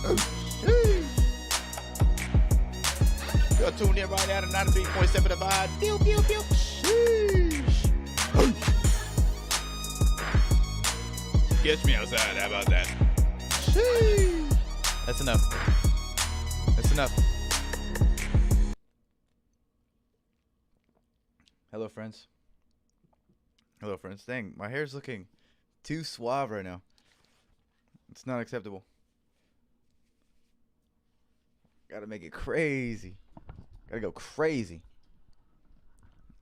You're tuned in right now to 93.7 The Vibe. Pew, pew, pew. Sheesh. Catch me outside. How about that? Sheesh. That's enough. That's enough. Hello, friends. Hello, friends. Dang, my hair's looking too suave right now. It's not acceptable. Gotta make it crazy. Gotta go crazy.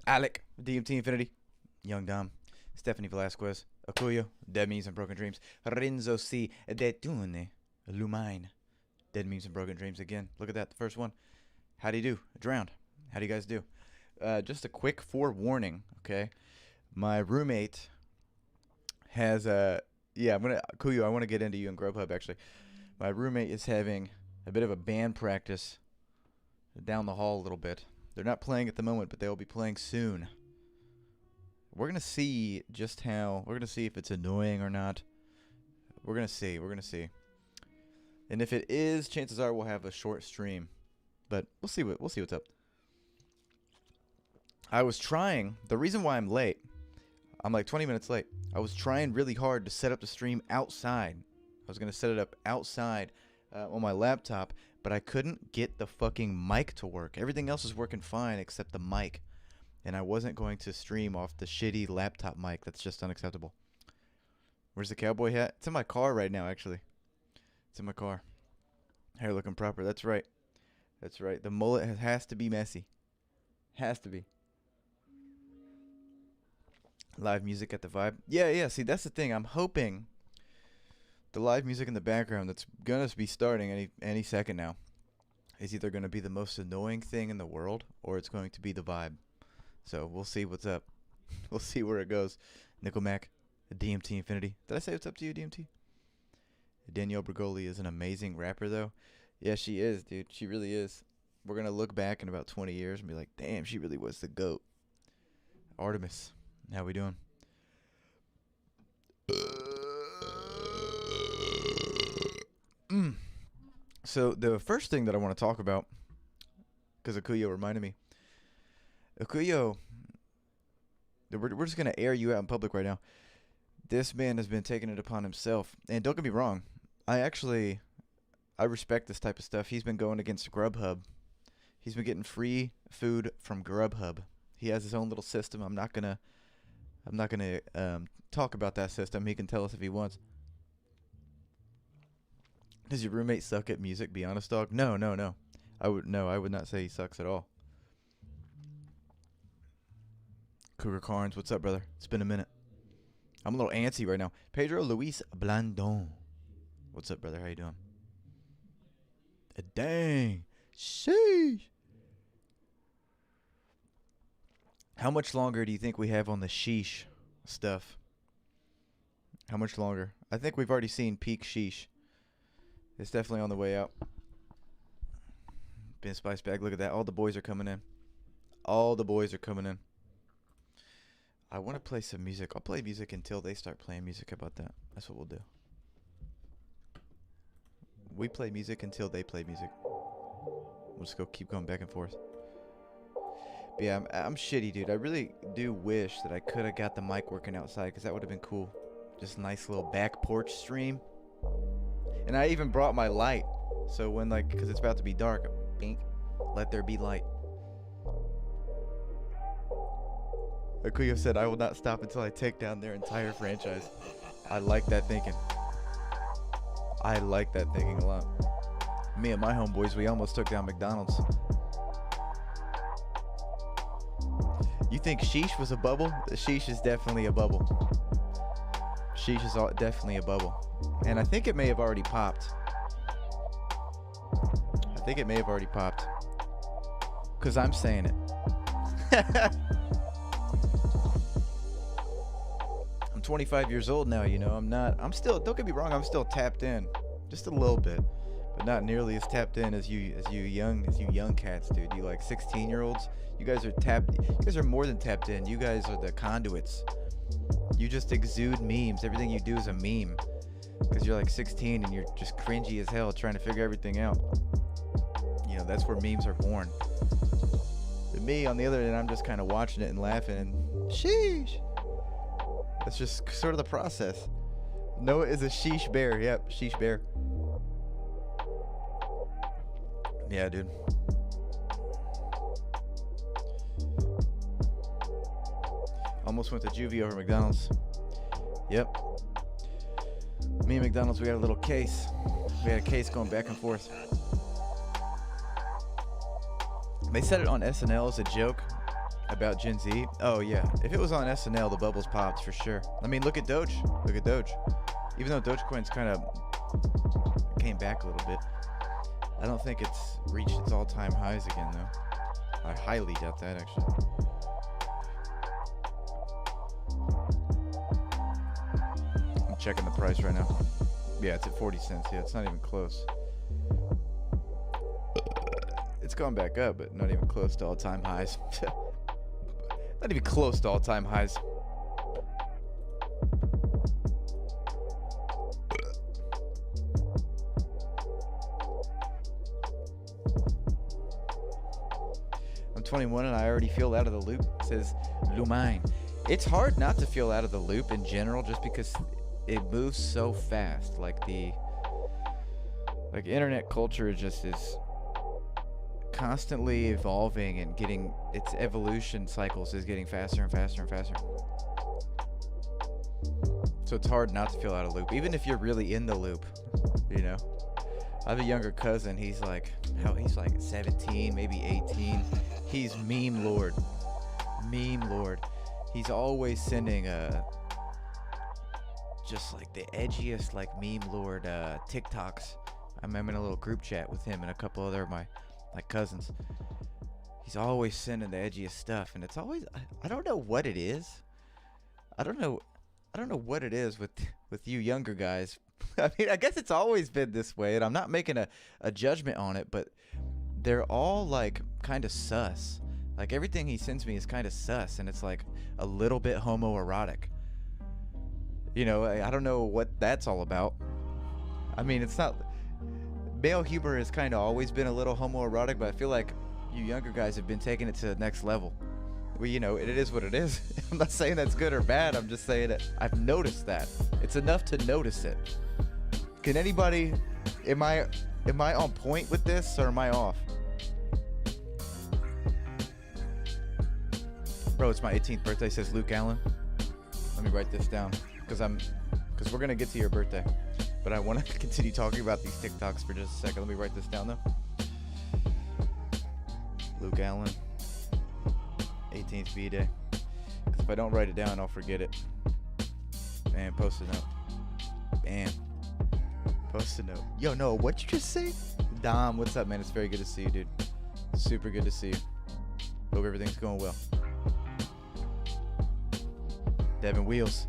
Alec, DMT Infinity, Young Dom, Stephanie Velasquez, Akuyo, Dead Memes and Broken Dreams, Renzo C. Detune, Lumine, Dead Memes and Broken Dreams again. Look at that, the first one. How do you do? Drowned. How do you guys do? Just a quick forewarning, okay? My roommate has Kuyo, I want to get into you in Grubhub actually. My roommate is having a bit of a band practice down the hall a little bit. They're not playing at the moment, but they'll be playing soon. We're going to see just how, we're going to see if it's annoying or not. We're going to see, And if it is, chances are we'll have a short stream. But we'll see what's up. I was trying, the reason why I'm late, I'm like 20 minutes late. I was trying really hard to set up the stream outside. I was going to set it up outside on my laptop, but I couldn't get the fucking mic to work. Everything else is working fine except the mic. And I wasn't going to stream off the shitty laptop mic. That's just unacceptable. Where's the cowboy hat? It's in my car right now, actually. It's in my car. Hair looking proper. That's right. That's right. The mullet has to be messy. Has to be. Live music at the Vibe. Yeah. See, that's the thing. I'm hoping the live music in the background that's going to be starting any second now is either going to be the most annoying thing in the world or it's going to be the vibe. So we'll see what's up. We'll see where it goes. Nickel Mac, DMT Infinity. Did I say what's up to you, DMT? Danielle Bergoli is an amazing rapper, though. Yeah, she is, dude. She really is. We're going to look back in about 20 years and be like, damn, she really was the GOAT. Artemis, how we doing? So the first thing that I want to talk about, because Akuyo reminded me. Akuyo, we're just going to air you out in public right now. This man has been taking it upon himself. And don't get me wrong. I respect this type of stuff. He's been going against Grubhub. He's been getting free food from Grubhub. He has his own little system. I'm not gonna talk about that system. He can tell us if he wants. Does your roommate suck at music? Be honest, dog. No. I would not say he sucks at all. Cougar Carnes, what's up, brother? It's been a minute. I'm a little antsy right now. Pedro Luis Blandon, what's up, brother? How you doing? Dang, sheesh. How much longer do you think we have on the sheesh stuff? How much longer? I think we've already seen peak sheesh. It's definitely on the way out. Ben Spice Bag, look at that. All the boys are coming in. All the boys are coming in. I want to play some music. I'll play music until they start playing music. How about that? That's what we'll do. We play music until they play music. We'll just keep going back and forth. But yeah, I'm shitty, dude. I really do wish that I could have got the mic working outside, because that would have been cool. Just a nice little back porch stream. And I even brought my light. So when, because it's about to be dark, bink, let there be light. Akuyo said, I will not stop until I take down their entire franchise. I like that thinking. I like that thinking a lot. Me and my homeboys, we almost took down McDonald's. You think Sheesh was a bubble? Sheesh is definitely a bubble. Sheesh is definitely a bubble. And I think it may have already popped. Because I'm saying it. I'm 25 years old now, you know. I'm still, don't get me wrong, I'm still tapped in. Just a little bit. But not nearly as tapped in as you young cats, dude. You like 16-year-olds. You guys are more than tapped in. You guys are the conduits. You just exude memes. Everything you do is a meme. because you're like 16 and you're just cringy as hell trying to figure everything out. You know, that's where memes are born. But me, on the other end, I'm just kind of watching it and laughing and sheesh. That's just sort of the process. Noah is a sheesh bear. Yep, sheesh bear. Yeah, dude. Almost went to juvie over McDonald's. Yep. Me and McDonald's, we got a little case. We had a case going back and forth. They said it on SNL as a joke about Gen Z. Oh, yeah. If it was on SNL, the bubbles popped for sure. I mean, look at Doge. Look at Doge. Even though Dogecoin's kind of came back a little bit, I don't think it's reached its all-time highs again, though. I highly doubt that, actually. I'm checking the price right now. Yeah, it's at 40 cents. Yeah, it's not even close. It's gone back up, but not even close to all-time highs. Not even close to all-time highs. I'm 21 and I already feel out of the loop, says Lumine. It's hard not to feel out of the loop in general just because it moves so fast. Like internet culture just is constantly evolving and getting its evolution cycles is getting faster and faster and faster. So it's hard not to feel out of loop, even if you're really in the loop, you know. I have a younger cousin. He's like 17, maybe 18. He's meme lord. He's always sending just like the edgiest like meme lord TikToks. I'm in a little group chat with him and a couple other of my cousins. He's always sending the edgiest stuff, and it's always I don't know what it is. I don't know what it is with you younger guys. I mean, I guess it's always been this way, and I'm not making a judgment on it, but they're all like kind of sus. Like everything he sends me is kind of sus, and it's like a little bit homoerotic. You know, I don't know what that's all about. I mean, it's not. Male humor has kind of always been a little homoerotic, but I feel like you younger guys have been taking it to the next level. Well, you know, it is what it is. I'm not saying that's good or bad. I'm just saying that I've noticed that. It's enough to notice it. Can anybody, am I on point with this, or am I off? Bro, it's my 18th birthday, says Luke Allen. Let me write this down, because we're going to get to your birthday. But I want to continue talking about these TikToks for just a second. Let me write this down, though. Luke Allen, 18th B-Day. Because if I don't write it down, I'll forget it. Man, post a note. Bam. Post a note. Yo, Noah, what'd you just say? Dom, what's up, man? It's very good to see you, dude. Super good to see you. Hope everything's going well. Devin Wheels.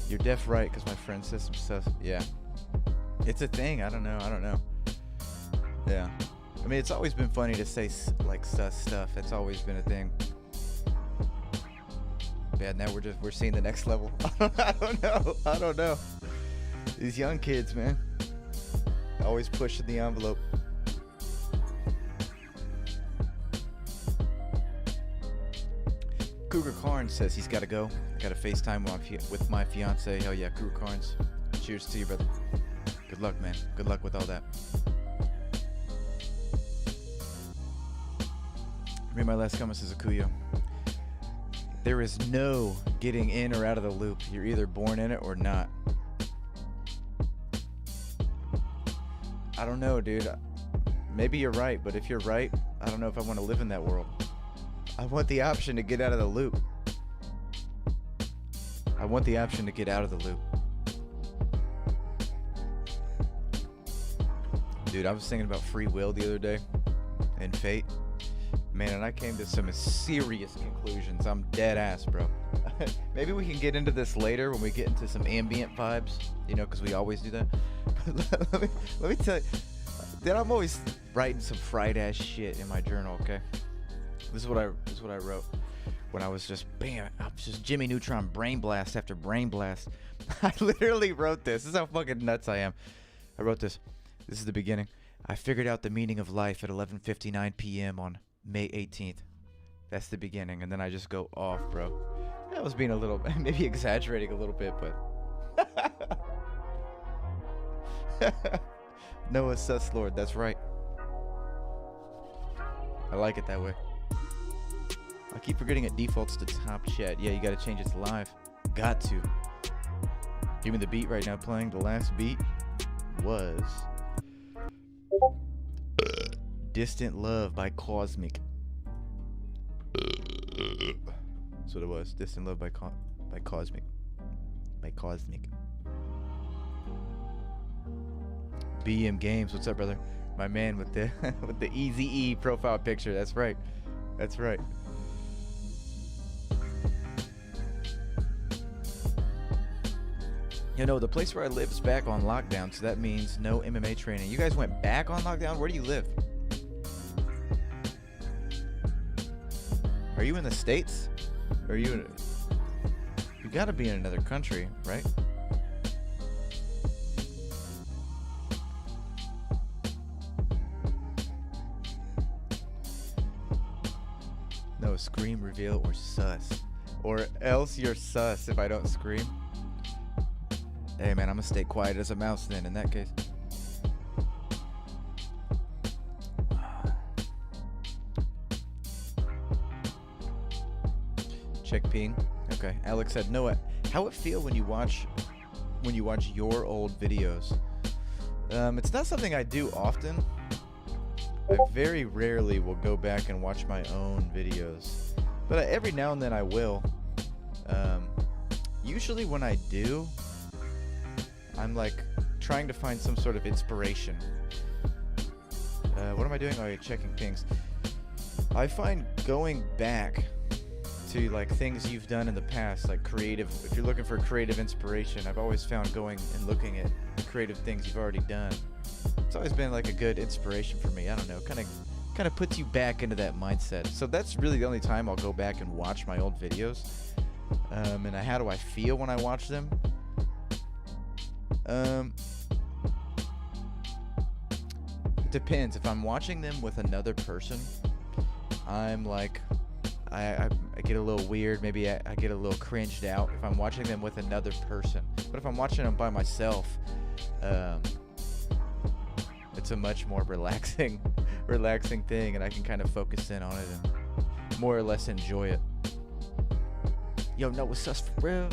You're deaf right, because my friend says some stuff. Yeah. It's a thing. I don't know. Yeah. I mean, it's always been funny to say, like, sus stuff. That's always been a thing. Yeah, now we're seeing the next level. I don't know. These young kids, man. Always pushing the envelope. Cougar Carnes says he's got to go. Got to FaceTime with my fiance. Hell yeah, Cougar Carnes. Cheers to you, brother. Good luck, man. Good luck with all that. Read my last comment, says Akuyo. There is no getting in or out of the loop. You're either born in it or not. I don't know, dude. Maybe you're right, but if you're right, I don't know if I want to live in that world. I want the option to get out of the loop. I want the option to get out of the loop. Dude, I was thinking about free will the other day and fate. Man, and I came to some serious conclusions. I'm dead ass, bro. Maybe we can get into this later when we get into some ambient vibes, you know, because we always do that. let me tell you, dude, I'm always writing some fried ass shit in my journal, okay? This is what I wrote. when I was just, bam, I was just Jimmy Neutron brain blast after brain blast. I literally wrote this. This is how fucking nuts I am. I wrote this. This is the beginning. I figured out the meaning of life at 11:59 p.m. on May 18th. That's the beginning, and then I just go off, bro. I was being a little, maybe exaggerating a little bit, but Noah Sus Lord, that's right. I like it that way. I keep forgetting it defaults to top chat. Yeah, you gotta change it to live. Got to. Give me the beat right now playing. The last beat was Distant Love by Cosmic. That's what it was. Distant Love by Cosmic. By Cosmic. BM Games, what's up, brother? My man with the with the Eazy-E profile picture. That's right. That's right. You know, the place where I live is back on lockdown, so that means no MMA training. You guys went back on lockdown? Where do you live? Are you in the States? Are you in... You gotta be in another country, right? No, scream, reveal, or sus. Or else you're sus if I don't scream. Hey man, I'm gonna stay quiet as a mouse then in that case. Check ping. Okay. Alex said, Noah, how it feel when you watch your old videos? It's not something I do often. I very rarely will go back and watch my own videos, but every now and then I will. Usually when I do, I'm like trying to find some sort of inspiration. What am I doing? Oh, yeah, checking things. I find going back to like things you've done in the past, like creative, if you're looking for creative inspiration, I've always found going and looking at the creative things you've already done. It's always been like a good inspiration for me. I don't know, kind of puts you back into that mindset. So that's really the only time I'll go back and watch my old videos. And how do I feel when I watch them? It depends. If I'm watching them with another person, I'm like, I get a little weird. Maybe I get a little cringed out if I'm watching them with another person. But if I'm watching them by myself, it's a much more relaxing thing, and I can kind of focus in on it and more or less enjoy it. Yo, no, what's us for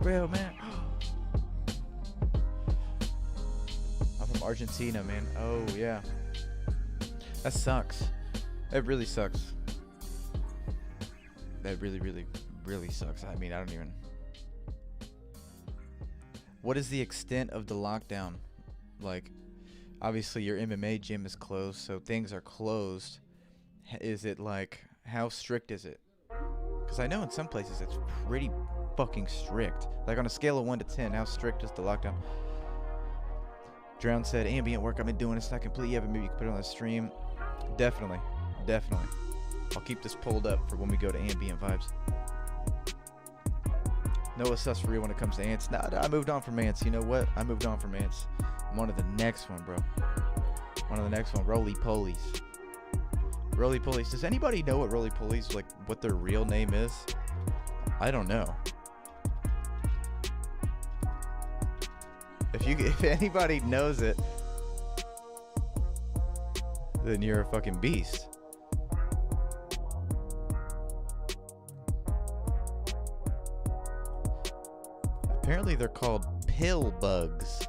real, man. I'm from Argentina, man. Oh yeah, that sucks. That really sucks. That really sucks. I mean, I don't even... What is the extent of the lockdown? Like, obviously your MMA gym is closed, so things are closed. Is it like, how strict is it? Because I know in some places it's pretty fucking strict. Like on a scale of 1 to 10, how strict is the lockdown? Drown said, ambient work, I've been doing it's not complete yet, but maybe you can put it on the stream. Definitely. I'll keep this pulled up for when we go to ambient vibes. Noah sus for real when it comes to ants. Nah, I moved on from ants. You know what? I moved on from ants. I'm on to the next one, bro. Roly-polies. Roly-polies. Does anybody know what roly-polies, like, what their real name is? I don't know. If anybody knows it, then you're a fucking beast. Apparently they're called pill bugs.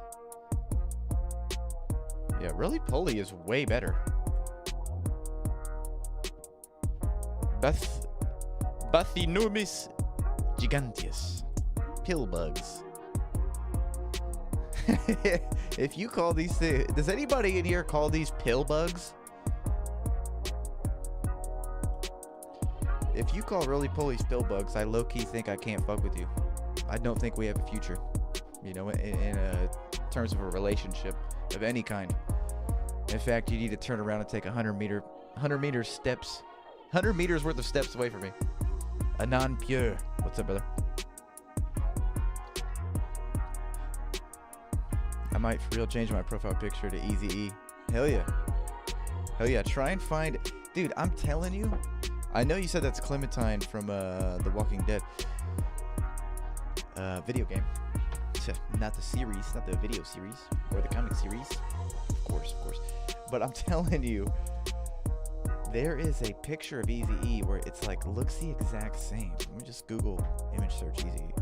Yeah, roly-poly is way better. Bathynomus giganteus. Pill bugs. If you call these things... Does anybody in here call these pill bugs? If you call roly-polies pill bugs, I low-key think I can't fuck with you. I don't think we have a future, you know, in terms of a relationship of any kind. In fact, you need to turn around and take 100 meters worth of steps away from me. Anon Pure. What's up, brother? I might for real change my profile picture to Easy E. Hell yeah. Hell yeah. Try and find... Dude, I'm telling you. I know you said that's Clementine from The Walking Dead video game. Not the series, not the video series or the comic series. Of course. But I'm telling you, there is a picture of Easy E where it's like looks the exact same. Let me just Google image search Easy E.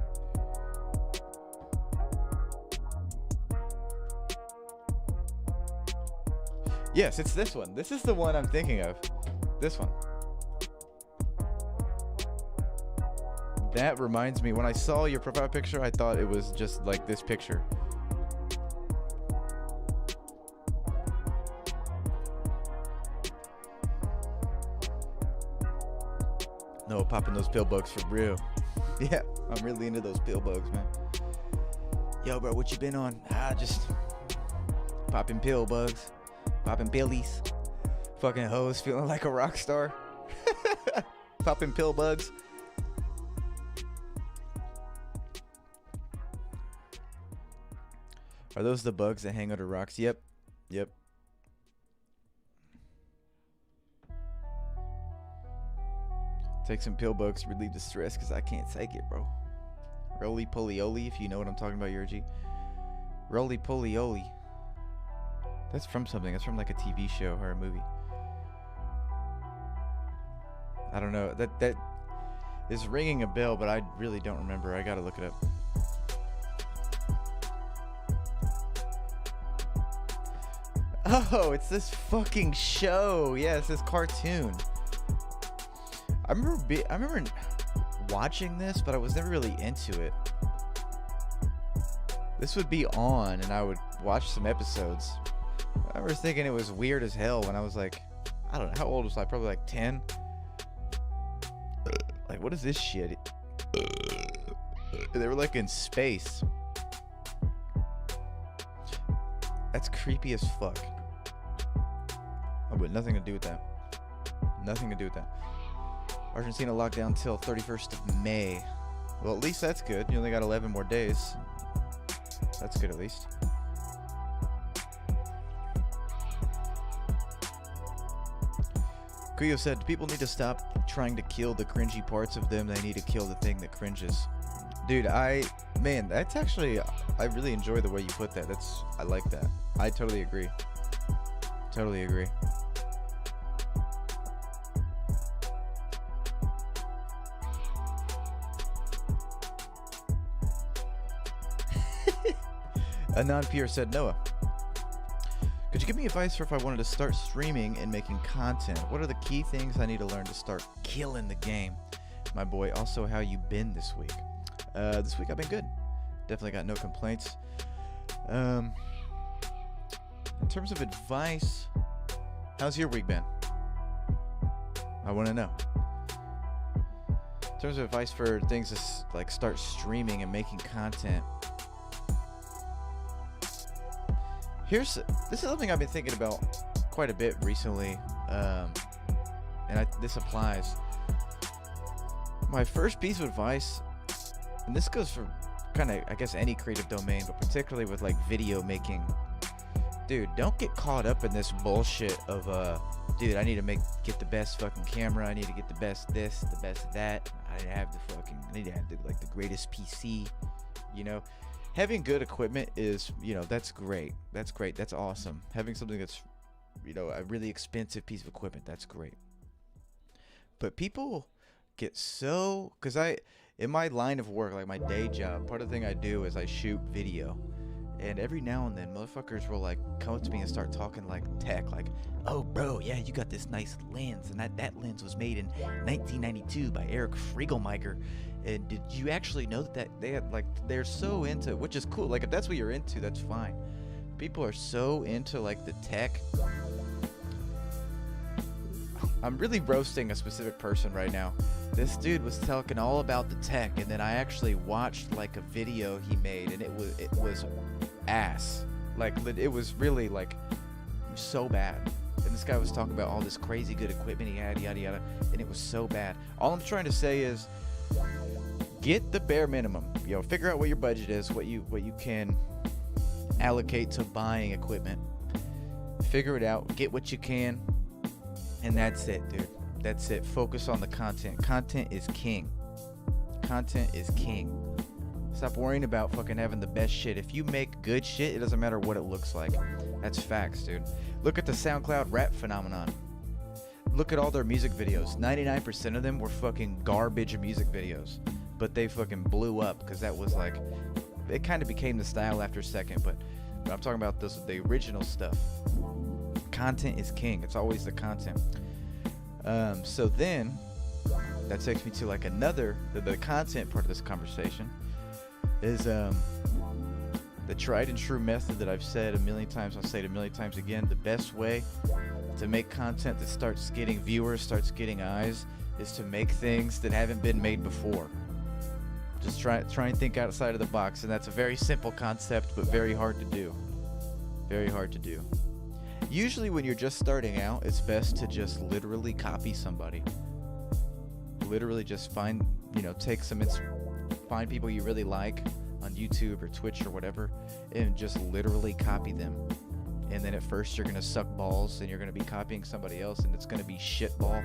Yes, it's this one. This is the one I'm thinking of. This one. That reminds me, when I saw your profile picture, I thought it was just like this picture. No, popping those pill bugs for real. Yeah, I'm really into those pill bugs, man. Yo, bro, what you been on? Just popping pill bugs. Popping pillies. Fucking hoes, feeling like a rock star. Popping pill bugs. Are those the bugs that hang under rocks? Yep. Take some pill bugs to relieve the stress because I can't take it, bro. Roly poly oly, if you know what I'm talking about, Yurgi. Roly poly oly. That's from something. That's from like a TV show or a movie. I don't know. That is ringing a bell, but I really don't remember. I gotta look it up. Oh, it's this fucking show. Yeah, it's this cartoon. I remember watching this, but I was never really into it. This would be on, and I would watch some episodes. I remember thinking it was weird as hell when I was like, I don't know, how old was I? Probably like 10. Like, what is this shit? They were like in space. That's creepy as fuck. Oh, but nothing to do with that. Nothing to do with that. Argentina locked down till 31st of May. Well, at least that's good. You only got 11 more days. That's good at least. Kuyo said, people need to stop trying to kill the cringy parts of them. They need to kill the thing that cringes. Dude, man, that's actually, I really enjoy the way you put that. I like that. I totally agree. Totally agree. Anon Pierre said, Noah, could you give me advice for if I wanted to start streaming and making content? What are the key things I need to learn to start killing the game? My boy, also how you been this week? This week I've been good. Definitely got no complaints. In terms of advice, how's your week been? I want to know. In terms of advice for things to like start streaming and making content, this is something I've been thinking about quite a bit recently, and this applies. My first piece of advice, and this goes for kind of, I guess, any creative domain, but particularly with like video making. Dude, don't get caught up in this bullshit of, dude, I need to get the best fucking camera. I need to get the best this, the best that. I need to have like the greatest PC, you know. Having good equipment is, that's great. That's great. That's awesome. Having something that's, a really expensive piece of equipment, that's great. But people get so, because in my line of work, like my day job, part of the thing I do is I shoot video. And every now and then, motherfuckers will like come up to me and start talking like tech, like, oh bro, yeah, you got this nice lens, and that lens was made in 1992 by Eric Friegelmeier. And did you actually know that they had they're so into, which is cool. Like if that's what you're into, that's fine. People are so into like the tech. I'm really roasting a specific person right now. This dude was talking all about the tech, and then I actually watched like a video he made, and it was ass. Like it was really like so bad. And this guy was talking about all this crazy good equipment he had, yada yada, and it was so bad. All I'm trying to say is, get the bare minimum. Figure out what your budget is, what you can allocate to buying equipment. Figure it out, get what you can, and that's it, dude. That's it. Focus on the content. Content is king. Content is king. Stop worrying about fucking having the best shit. If you make good shit, it doesn't matter what it looks like. That's facts, dude. Look at the SoundCloud rap phenomenon. Look at all their music videos. 99% of them were fucking garbage music videos. But they fucking blew up because that was like, it kind of became the style after a second. But I'm talking about the original stuff. Content is king. It's always the content. So then that takes me to like another, the content part of this conversation is the tried and true method that I've said a million times. I'll say it a million times again. The best way to make content that starts getting viewers, starts getting eyes, is to make things that haven't been made before. Just try and think outside of the box, and that's a very simple concept, but very hard to do. Very hard to do. Usually when you're just starting out, it's best to just literally copy somebody. Literally just find people you really like on YouTube or Twitch or whatever, and just literally copy them. And then at first you're going to suck balls and you're going to be copying somebody else, and it's going to be shitball.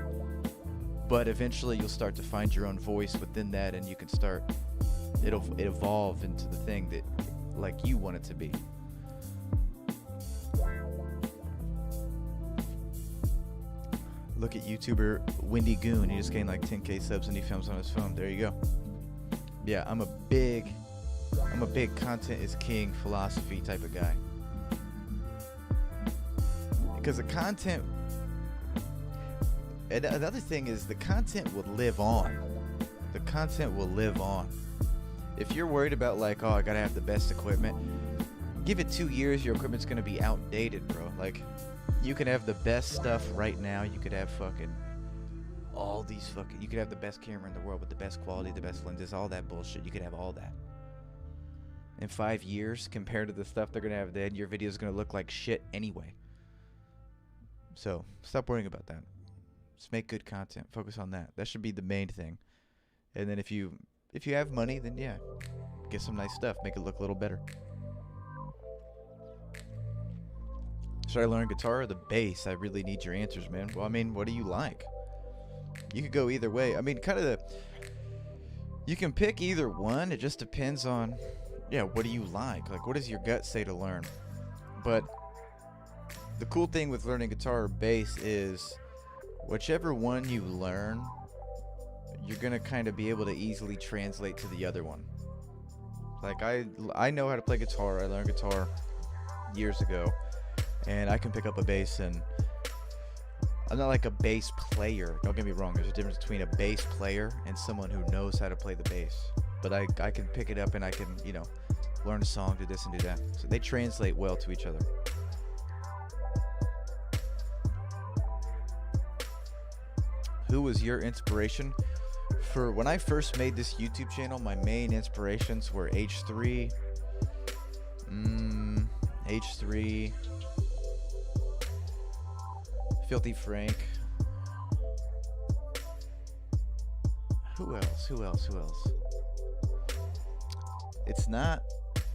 But eventually you'll start to find your own voice within that, and you can start, it'll evolve into the thing that like you want it to be. Look at YouTuber Windy Goon. He just gained like 10k subs and he films on his phone. There you go. Yeah, I'm a big content is king philosophy type of guy. Because the content, and another thing is the content will live on. The content will live on. If you're worried about like, oh, I gotta have the best equipment, give it 2 years, your equipment's gonna be outdated, bro. Like, you can have the best stuff right now. You could have fucking all these fucking, you could have the best camera in the world with the best quality, the best lenses, all that bullshit. You could have all that. In 5 years, compared to the stuff they're gonna have then, your video's gonna look like shit anyway. So stop worrying about that. Just make good content. Focus on that. That should be the main thing. And then if you have money, then yeah, get some nice stuff. Make it look a little better. Should I learn guitar or the bass? I really need your answers, man. Well, I mean, what do you like? You could go either way. I mean, you can pick either one. It just depends on, yeah, what do you like? Like, what does your gut say to learn? But the cool thing with learning guitar or bass is whichever one you learn, you're going to kind of be able to easily translate to the other one. Like, I know how to play guitar. I learned guitar years ago. And I can pick up a bass, and I'm not like a bass player. Don't get me wrong. There's a difference between a bass player and someone who knows how to play the bass. But I can pick it up and I can, learn a song, do this and do that. So they translate well to each other. Who was your inspiration? For when I first made this YouTube channel, my main inspirations were H3, Filthy Frank. Who else? It's not,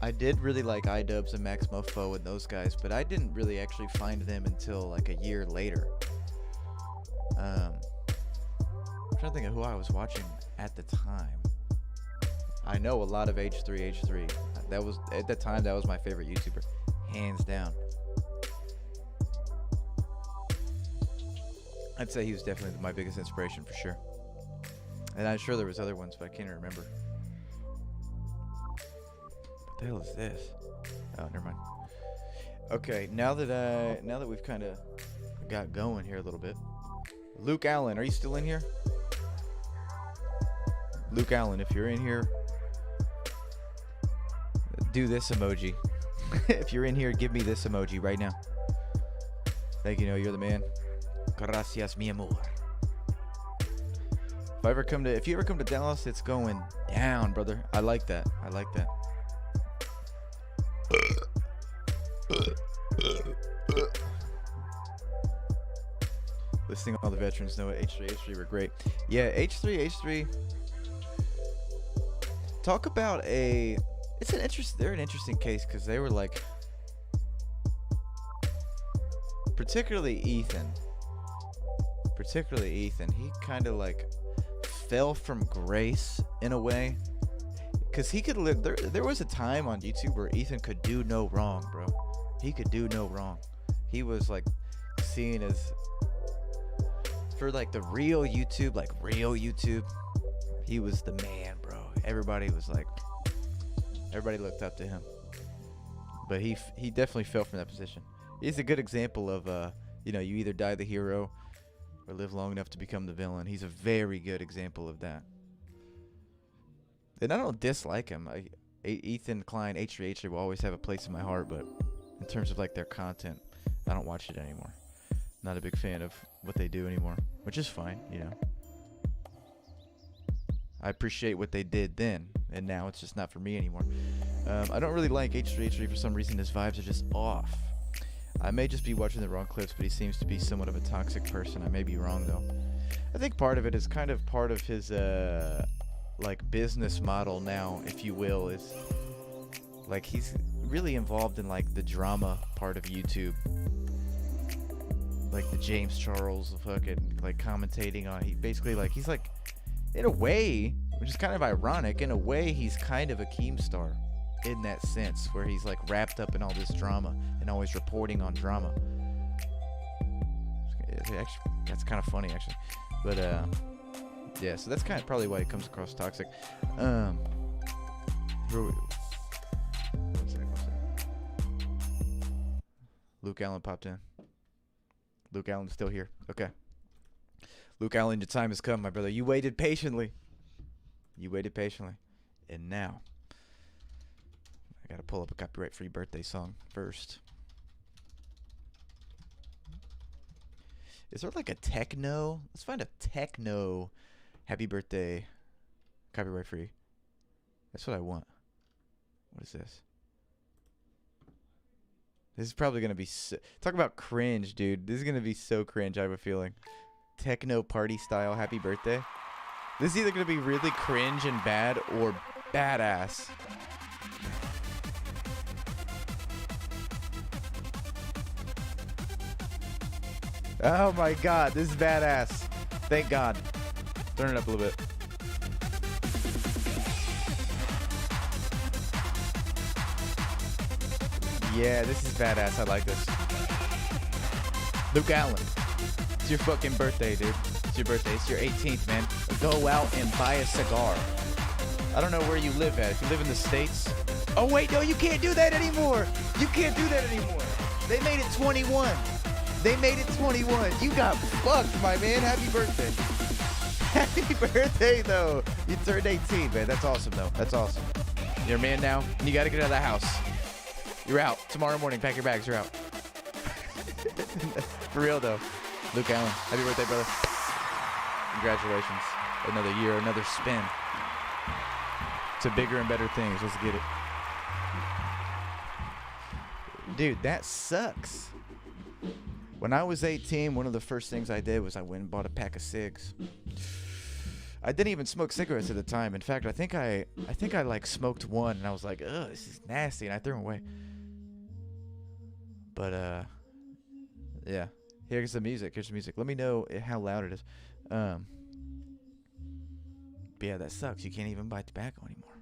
I did really like iDubbbz and Max Mofo and those guys, but I didn't really actually find them until like a year later. I'm trying to think of who I was watching at the time. I know a lot of H3. That was, at the time, that was my favorite YouTuber, hands down. I'd say he was definitely my biggest inspiration for sure. And I'm sure there was other ones, but I can't remember. What the hell is this? Oh, never mind. Okay, now that we've kind of got going here a little bit. Luke Allen, are you still in here? Luke Allen, if you're in here, do this emoji. If you're in here, give me this emoji right now. Thank you, Noah, you're the man. Gracias, mi amor. If you ever come to Dallas, it's going down, brother. I like that. Listing all the veterans, Noah, H3 were great. Yeah, H3. Talk about they're an interesting case because they were like, particularly Ethan, he kind of like fell from grace in a way, because he could live there was a time on YouTube where Ethan could do no wrong, bro. He could do no wrong. He was like seen as, for like the real YouTube, he was the man, bro. Everybody looked up to him, but he definitely fell from that position. He's a good example of you either die the hero or live long enough to become the villain. He's a very good example of that. And I don't dislike him. Ethan Klein, H3 will always have a place in my heart, but in terms of like their content, I don't watch it anymore. Not a big fan of what they do anymore, which is fine, I appreciate what they did then, and now it's just not for me anymore. I don't really like H3 for some reason. His vibes are just off. I may just be watching the wrong clips, but he seems to be somewhat of a toxic person. I may be wrong, though. I think part of it is kind of part of his like business model now, if you will, is like he's really involved in like the drama part of YouTube, like the James Charles fucking like commentating on. He's like, in a way, which is kind of ironic, in a way he's kind of a Keemstar in that sense, where he's like wrapped up in all this drama and always reporting on drama. Actually, that's kind of funny, actually. But yeah, so that's kind of probably why it comes across toxic. One second. Luke Allen popped in. Luke Allen's still here. Okay. Luke Allen, your time has come, my brother. You waited patiently. And now, I gotta pull up a copyright-free birthday song first. Is there like a techno? Let's find a techno happy birthday copyright-free. That's what I want. What is this? This is probably gonna be talk about cringe, dude. This is gonna be so cringe, I have a feeling. Techno party style happy birthday. This is either gonna be really cringe and bad or badass. Oh my god, this is badass. Thank God. Turn it up a little bit. Yeah, this is badass. I like this. Luke Allen, it's your fucking birthday, dude. It's your birthday. It's your 18th, man. Go out and buy a cigar. I don't know where you live at. If you live in the States. Oh, wait, no, you can't do that anymore. You can't do that anymore. They made it 21. You got fucked, my man. Happy birthday. Happy birthday, though. You turned 18, man. That's awesome, though. That's awesome. You're a man now, and you got to get out of the house. You're out. Tomorrow morning, pack your bags. You're out. For real, though. Luke Allen, happy birthday, brother. Congratulations. Another year, another spin. To bigger and better things. Let's get it. Dude, that sucks. When I was 18, one of the first things I did was I went and bought a pack of cigs. I didn't even smoke cigarettes at the time. In fact, I think I like smoked one and I was like, ugh, this is nasty, and I threw them away. But yeah. Here's the music. Let me know how loud it is. But yeah, that sucks. You can't even buy tobacco anymore.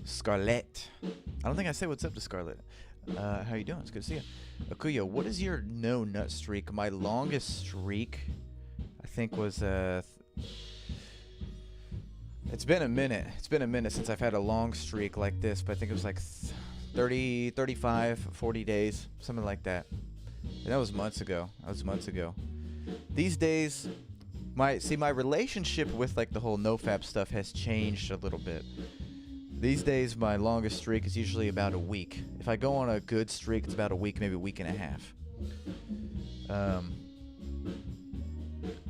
Scarlett. I don't think I said what's up to Scarlett. How you doing? It's good to see you. Akuyo, what is your no nut streak? My longest streak, I think, was it's been a minute. It's been a minute since I've had a long streak like this, but I think it was like 30, 35, 40 days, something like that. And that was months ago. These days, my relationship with like the whole nofap stuff has changed a little bit. These days, my longest streak is usually about a week. If I go on a good streak, it's about a week, maybe a week and a half.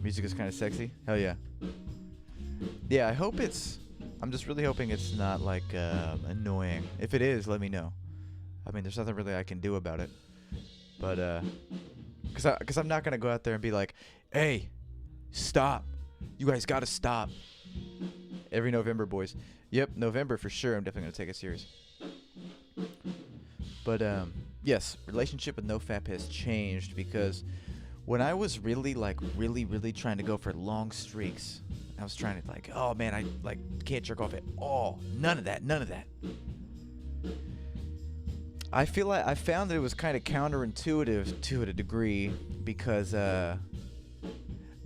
Music is kind of sexy. Hell yeah. Yeah, I hope it's I'm just really hoping it's not like annoying. If it is, let me know. I mean, there's nothing really I can do about it. But cause I'm not gonna go out there and be like, hey, stop. You guys gotta stop. Every November, boys. Yep, November for sure. I'm definitely gonna take it serious. But yes, relationship with NoFap has changed because when I was really really trying to go for long streaks, I was trying to like, oh man, I like can't jerk off at all. None of that. I feel like I found that it was kind of counterintuitive to a degree because the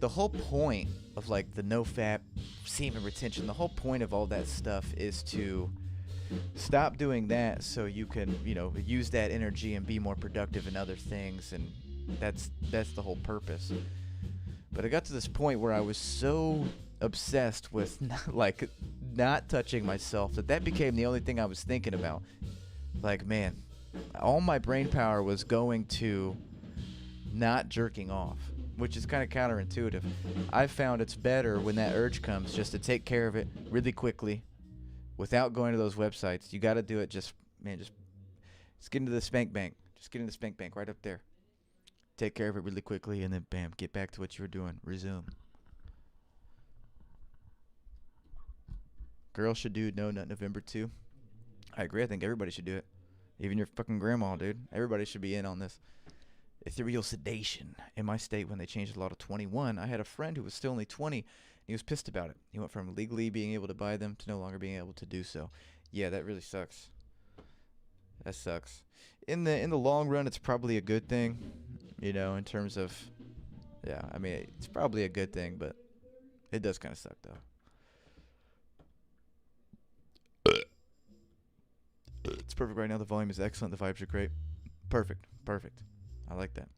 whole point of like the NoFap semen retention, the whole point of all that stuff is to stop doing that so you can, use that energy and be more productive in other things, and that's the whole purpose. But I got to this point where I was so obsessed with not touching myself that became the only thing I was thinking about. Like, man, all my brain power was going to not jerking off, which is kind of counterintuitive. I found it's better when that urge comes just to take care of it really quickly without going to those websites. You got to do it just get into the spank bank. Just get into the spank bank right up there. Take care of it really quickly and then bam, get back to what you were doing. Resume. Girls should do No Nut November 2. I agree. I think everybody should do it. Even your fucking grandma, dude. Everybody should be in on this. Ethereal sedation. In my state, when they changed the law to 21, I had a friend who was still only 20. He was pissed about it. He went from legally being able to buy them to no longer being able to do so. Yeah, that really sucks. That sucks. In the long run, it's probably a good thing, in terms of, yeah, I mean, it's probably a good thing, but it does kind of suck, though. It's perfect right now. The volume is excellent. The vibes are great. Perfect. I like that.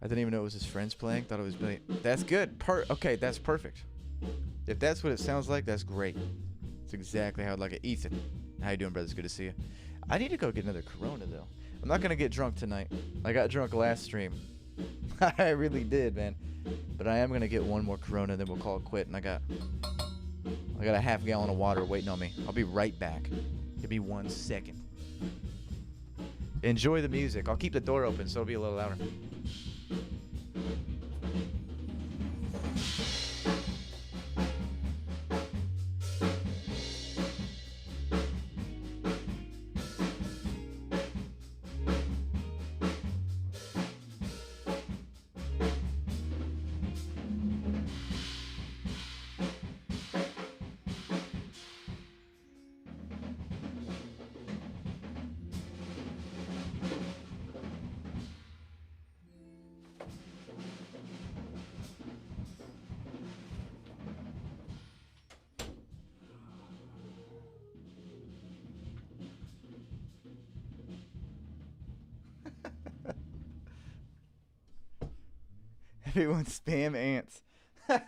I didn't even know it was his friends playing. Thought it was Billy. That's good. Okay, that's perfect. If that's what it sounds like, that's great. It's exactly how I'd like it. Ethan, how you doing, brother? It's good to see you. I need to go get another Corona, though. I'm not going to get drunk tonight. I got drunk last stream. I really did, man. But I am going to get one more Corona, then we'll call it quit. And I got a half gallon of water waiting on me. I'll be right back. Give me 1 second. Enjoy the music. I'll keep the door open so it'll be a little louder. Everyone spam ants. Let's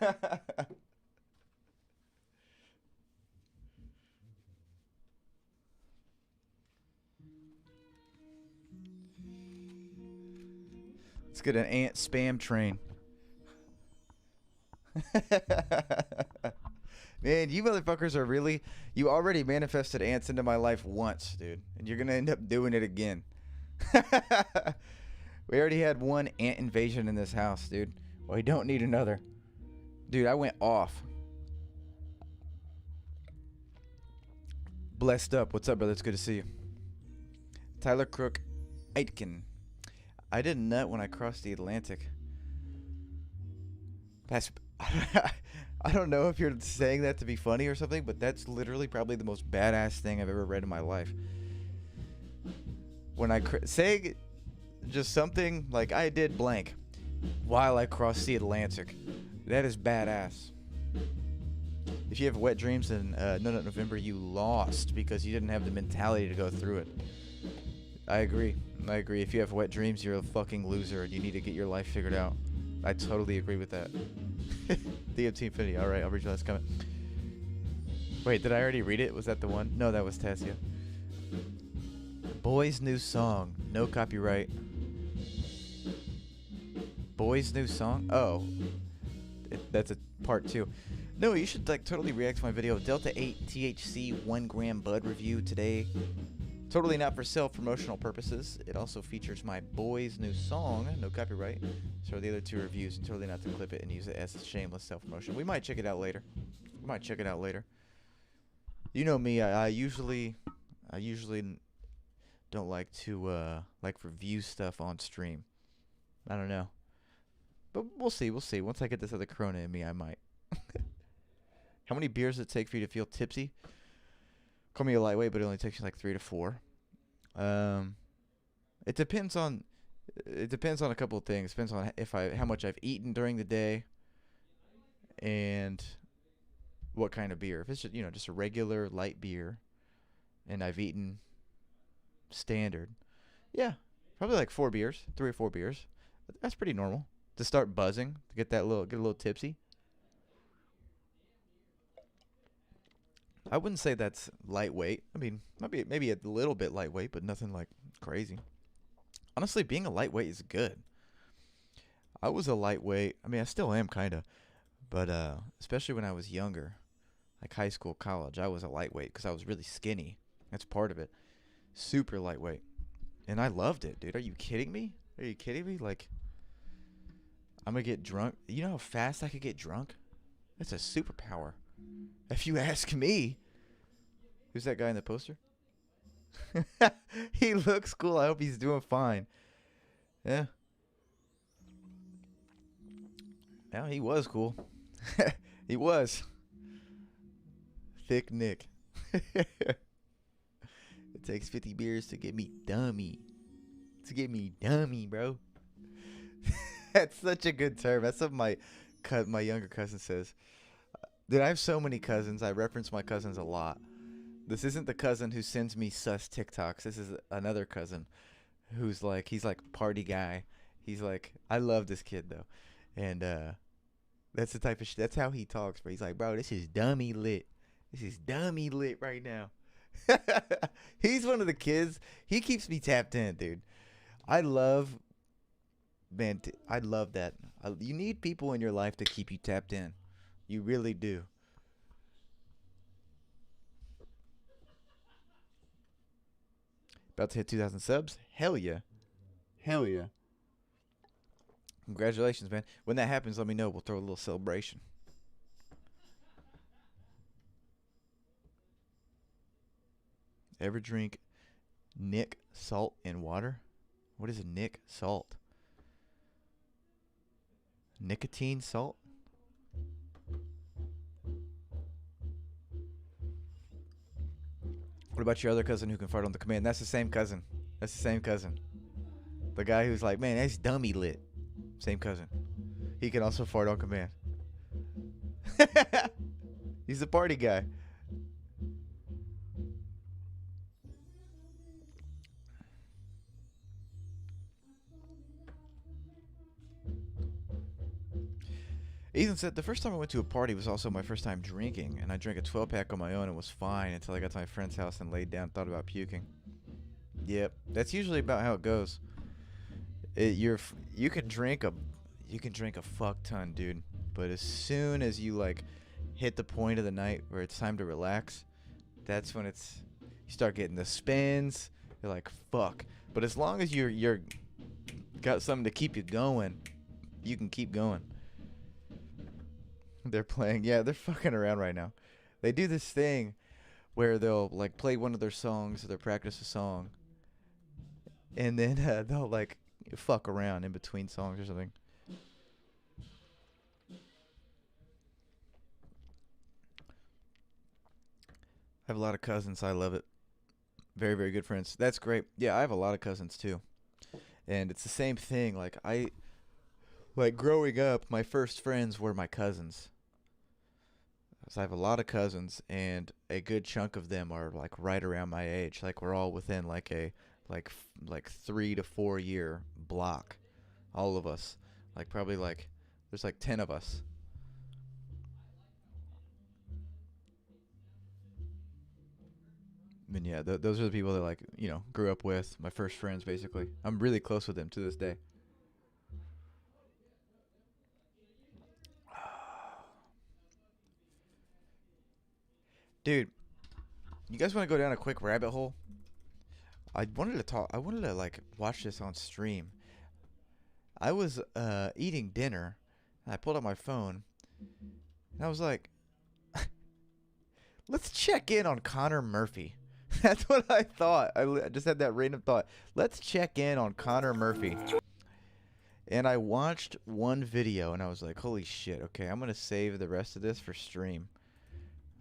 get an ant spam train. Man, you motherfuckers are really... You already manifested ants into my life once, dude. And you're going to end up doing it again. We already had one ant invasion in this house, dude. We don't need another. Dude, I went off. Blessed up. What's up, brother? It's good to see you. Tyler Crook Aitken. I did nut when I crossed the Atlantic. That's... I don't know if you're saying that to be funny or something, but that's literally probably the most badass thing I've ever read in my life. When I say just something like I did blank while I crossed the Atlantic, that is badass. If you have wet dreams in No Nut November, you lost because you didn't have the mentality to go through it. I agree. If you have wet dreams, you're a fucking loser and you need to get your life figured out. I totally agree with that. DMT Infinity. Alright, I'll read your last comment. Wait, did I already read it? Was that the one? No, that was Tassia. Boy's new song. No copyright. Boy's new song? Oh, that's a part 2. No, you should like totally react to my video. Delta 8 THC 1 gram bud review today. Totally not for self-promotional purposes. It also features my boy's new song, no copyright. So the other 2 reviews, and totally not to clip it and use it as a shameless self-promotion. We might check it out later. You know me. I usually don't like to like review stuff on stream. I don't know, but we'll see. Once I get this other Corona in me, I might. How many beers does it take for you to feel tipsy? Call me a lightweight, but it only takes you like 3 to 4. It depends on a couple of things. Depends on how much I've eaten during the day, and what kind of beer. If it's just, just a regular light beer, and I've eaten standard, yeah, probably like 4 beers, 3 or 4 beers. That's pretty normal to start buzzing, to get a little tipsy. I wouldn't say that's lightweight. I mean, maybe a little bit lightweight, but nothing like crazy. Honestly, being a lightweight is good. I was a lightweight. I mean, I still am kind of, but especially when I was younger, like high school, college, I was a lightweight because I was really skinny. That's part of it. Super lightweight, and I loved it, dude. Are you kidding me? Like, I'm gonna get drunk. You know how fast I could get drunk? That's a superpower. If you ask me. Who's that guy in the poster? He looks cool. I hope he's doing fine. Yeah. Yeah, he was cool. He was. Thick Nick. It takes 50 beers to get me dummy. Bro. That's such a good term. That's something my younger cousin says. Dude, I have so many cousins. I reference my cousins a lot. This isn't the cousin who sends me sus TikToks. This is another cousin who's like, he's like party guy. He's like, I love this kid though. And that's the type of that's how he talks, bro. He's like, bro, this is dummy lit. This is dummy lit right now. He's one of the kids. He keeps me tapped in, dude. I love that. You need people in your life to keep you tapped in. You really do. About to hit 2,000 subs? Hell yeah. Congratulations, man. When that happens, let me know. We'll throw a little celebration. Ever drink Nick salt in water? What is a Nick salt? Nicotine salt? What about your other cousin who can fart on the command? That's the same cousin. The guy who's like, man, that's dummy lit. Same cousin. He can also fart on command. He's the party guy. Ethan said, the first time I went to a party was also my first time drinking, and I drank a 12-pack on my own and was fine until I got to my friend's house and laid down and thought about puking. Yep, that's usually about how it goes. You can drink a fuck ton, dude, but as soon as you like hit the point of the night where it's time to relax, that's when you start getting the spins. You're like, fuck. But as long as you're got something to keep you going, you can keep going. They're playing. Yeah, they're fucking around right now. They do this thing where they'll like play one of their songs, or they'll practice a song, and then they'll like fuck around in between songs or something. I have a lot of cousins. I love it. Very, very good friends. That's great. Yeah, I have a lot of cousins too. And it's the same thing. Like growing up, my first friends were my cousins. So I have a lot of cousins, and a good chunk of them are like right around my age. Like we're all within like a 3 to 4 year block. All of us. Like probably like there's like 10 of us. And yeah, those are the people that like, grew up with, my first friends basically. I'm really close with them to this day. Dude, you guys want to go down a quick rabbit hole? I wanted to like watch this on stream. I was eating dinner, and I pulled out my phone, and I was like, let's check in on Connor Murphy. That's what I thought. I just had that random thought. Let's check in on Connor Murphy. And I watched one video, and I was like, holy shit, okay, I'm going to save the rest of this for stream.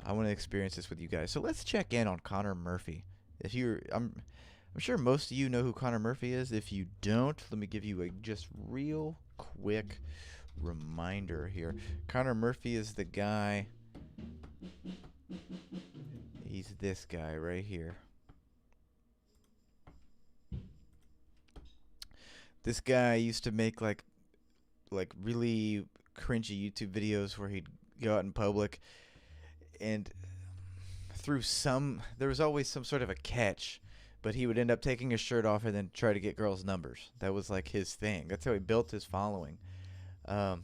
I want to experience this with you guys. So let's check in on Connor Murphy. I'm sure most of you know who Connor Murphy is. If you don't, let me give you a just real quick reminder here. Connor Murphy is the guy. He's this guy right here. This guy used to make like really cringy YouTube videos where he'd go out in public, and there was always some sort of a catch, but he would end up taking his shirt off and then try to get girls' numbers. That was like his thing. That's how he built his following. And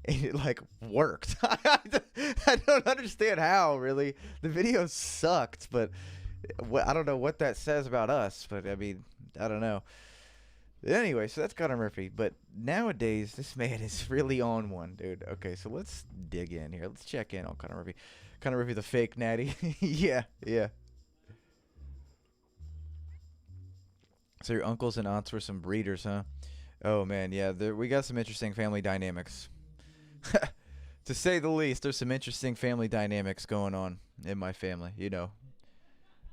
it like worked. I don't understand how, really. The video sucked, but I don't know what that says about us, but I mean, I don't know. Anyway, so that's Connor Murphy, but nowadays this man is really on one, dude. Okay, so let's dig in here. Let's check in on Connor Murphy. Connor Murphy, the fake natty. Yeah. So your uncles and aunts were some breeders, huh? Oh man, yeah. We got some interesting family dynamics. To say the least, there's some interesting family dynamics going on in my family. You know,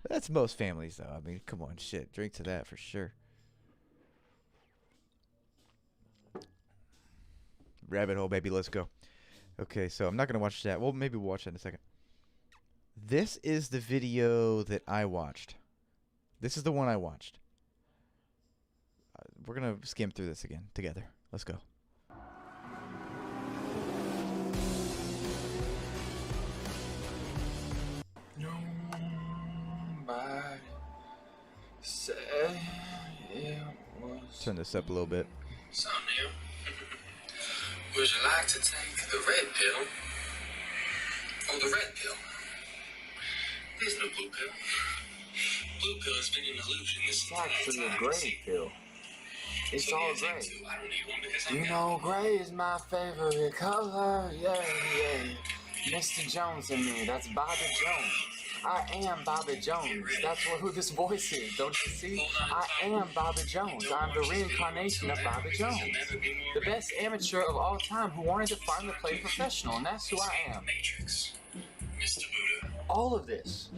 that's most families, though. I mean, come on, shit. Drink to that for sure. Rabbit hole, baby. Let's go. Okay, so I'm not going to watch that. Well, maybe we'll watch that in a second. This is the video that I watched. This is the one I watched. We're going to skim through this again together. Let's go. Nobody say it was. Turn this up a little bit. So new. Would you like to take the red pill? Oh, the red pill. There's no blue pill. Blue pill has been an illusion. It's actually a gray pill. It's all gray. I don't need one because you know, gray is my favorite color. Yeah. Mr. Jones and me. That's Bobby Jones. I am Bobby Jones. That's who this voice is, don't you see? I am Bobby Jones. I'm the reincarnation of Bobby Jones. The best amateur of all time who wanted to finally play professional, and that's who I am. All of this,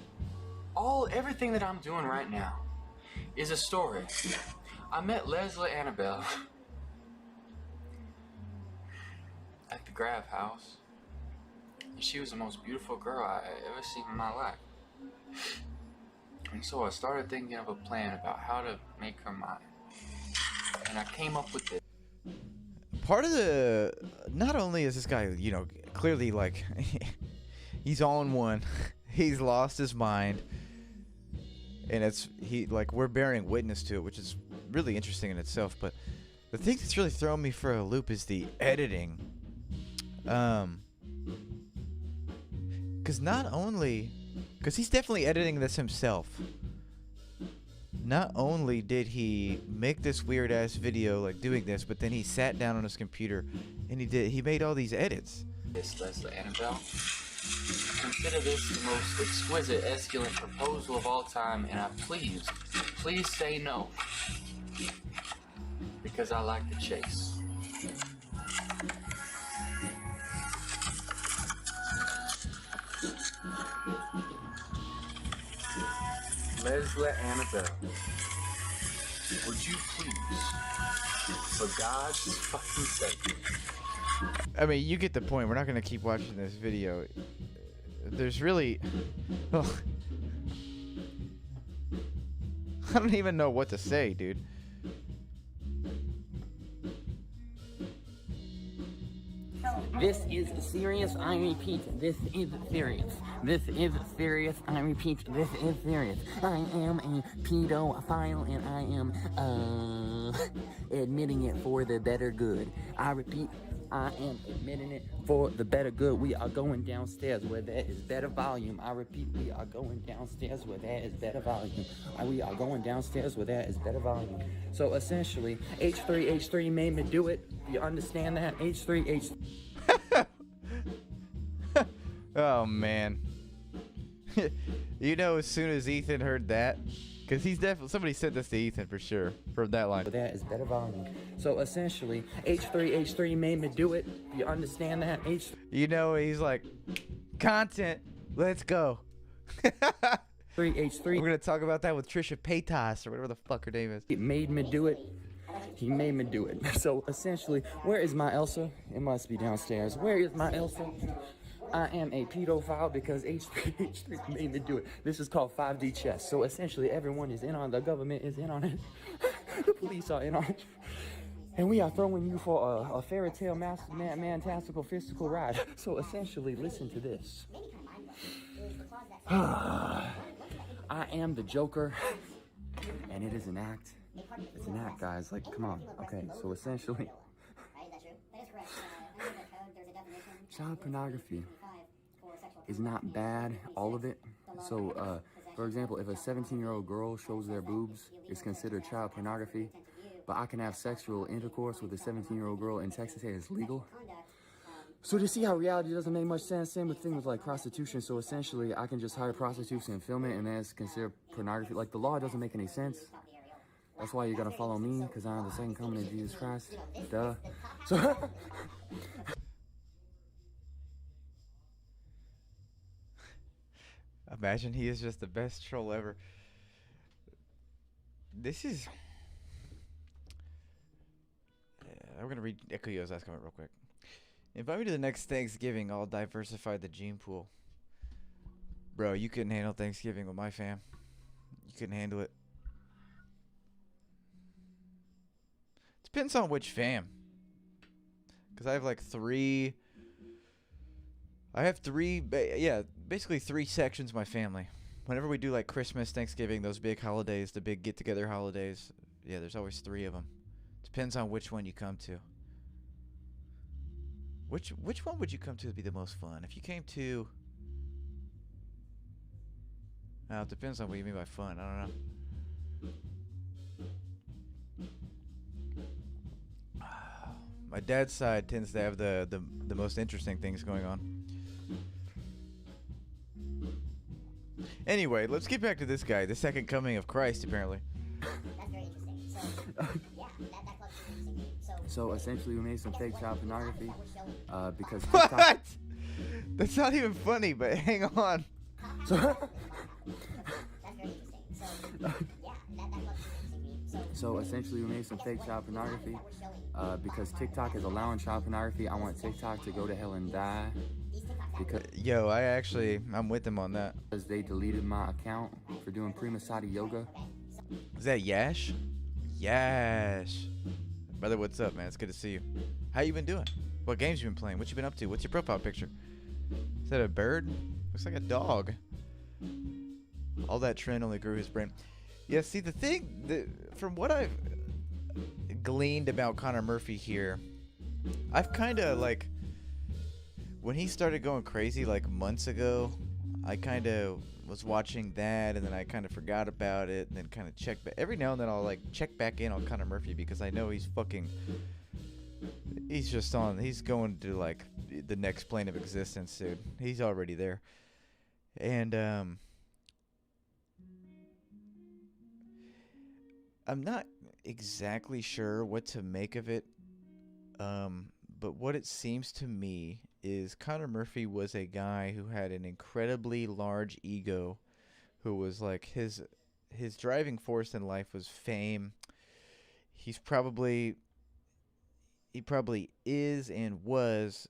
everything that I'm doing right now is a story. I met Leslie Annabelle at the Grave House. And she was the most beautiful girl I ever seen in my life. And so I started thinking of a plan about how to make her mine. And I came up with this. Part of the... Not only is this guy, you know, clearly, like, he's on one. He's lost his mind. And we're bearing witness to it, which is really interesting in itself. But the thing that's really throwing me for a loop is the editing. Because he's definitely editing this himself. Not only did he make this weird ass video like doing this, but then he sat down on his computer and he made all these edits. This Leslie Annabelle. Consider this the most exquisite, esculent proposal of all time, and I please say no. Because I like the chase. Leslie Annabelle, would you please, for God's fucking sake? I mean, you get the point. We're not going to keep watching this video. There's really... Oh, I don't even know what to say, dude. This is serious, I repeat, this is serious. This is serious, I repeat, this is serious. I am a pedophile and I am, admitting it for the better good. I repeat, I am admitting it for the better good. We are going downstairs where there is better volume. I repeat, we are going downstairs where there is better volume. We are going downstairs where there is better volume. So essentially, H3 made me do it. You understand that? H3. Oh man. You know, as soon as Ethan heard that, because he's definitely, somebody said this to Ethan for sure from that line. That is better volume. So essentially, H3 made me do it. You understand that? You know, he's like, content, let's go. H3. We're gonna talk about that with Trisha Paytas or whatever the fuck her name is. It made me do it. He made me do it. So essentially, where is my Elsa? It must be downstairs. Where is my Elsa? I am a pedophile because H3 made me do it. This is called 5D chess. So essentially, everyone is in on it. The government is in on it. The police are in on it. And we are throwing you for a fairy tale fantastical physical ride. So essentially, listen to this. I am the Joker, and it is an act. It's an act, guys. Like, come on. Okay, so essentially, child pornography is not bad, all of it. So, for example, if a 17-year-old girl shows their boobs, it's considered child pornography. But I can have sexual intercourse with a 17-year-old girl in Texas and it's legal. So to see how reality doesn't make much sense, same with things with like prostitution. So essentially, I can just hire prostitutes and film it, and that's considered pornography. Like, the law doesn't make any sense. That's why you gotta follow me, because I'm the second coming of Jesus Christ. Duh. So Imagine he is just the best troll ever. This is... I'm going to read Ekuyo's last comment real quick. Invite me to the next Thanksgiving. I'll diversify the gene pool. Bro, you couldn't handle Thanksgiving with my fam. You couldn't handle it. Depends on which fam. Because I have like three... basically three sections of my family. Whenever we do like Christmas, Thanksgiving, those big holidays, the big get-together holidays, yeah, there's always three of them. Depends on which one you come to. Which one would you come to be the most fun? If you came to... Now, it depends on what you mean by fun. I don't know. My dad's side tends to have the most interesting things going on. Anyway, let's get back to this guy, the second coming of Christ, apparently. That's very interesting. So, yeah, that club's really interesting. So essentially, we made some fake child pornography because What? TikTok. That's not even funny, but hang on. So, That's very interesting. So, yeah, that club's really interesting. so essentially, we made some fake child pornography because TikTok is allowing child pornography. I want TikTok to go to hell and die because Yo, I'm with him on that. they deleted my account for doing prima sati yoga. Is that Yash? Yash. Brother, what's up, man? It's good to see you. How you been doing? What games you been playing? What you been up to? What's your profile picture? Is that a bird? Looks like a dog. All that trend only grew his brain. Yeah, see, the thing, from what I've gleaned about Connor Murphy here, I've kind of, like, when he started going crazy, like, months ago, I kind of was watching that, and then I kind of forgot about it, and then kind of checked back. Every now and then I'll, like, check back in on Connor Murphy, because I know he's going to, like, the next plane of existence, dude. He's already there. And, I'm not exactly sure what to make of it, but what it seems to me is Connor Murphy was a guy who had an incredibly large ego, who was like his driving force in life was fame. He probably is and was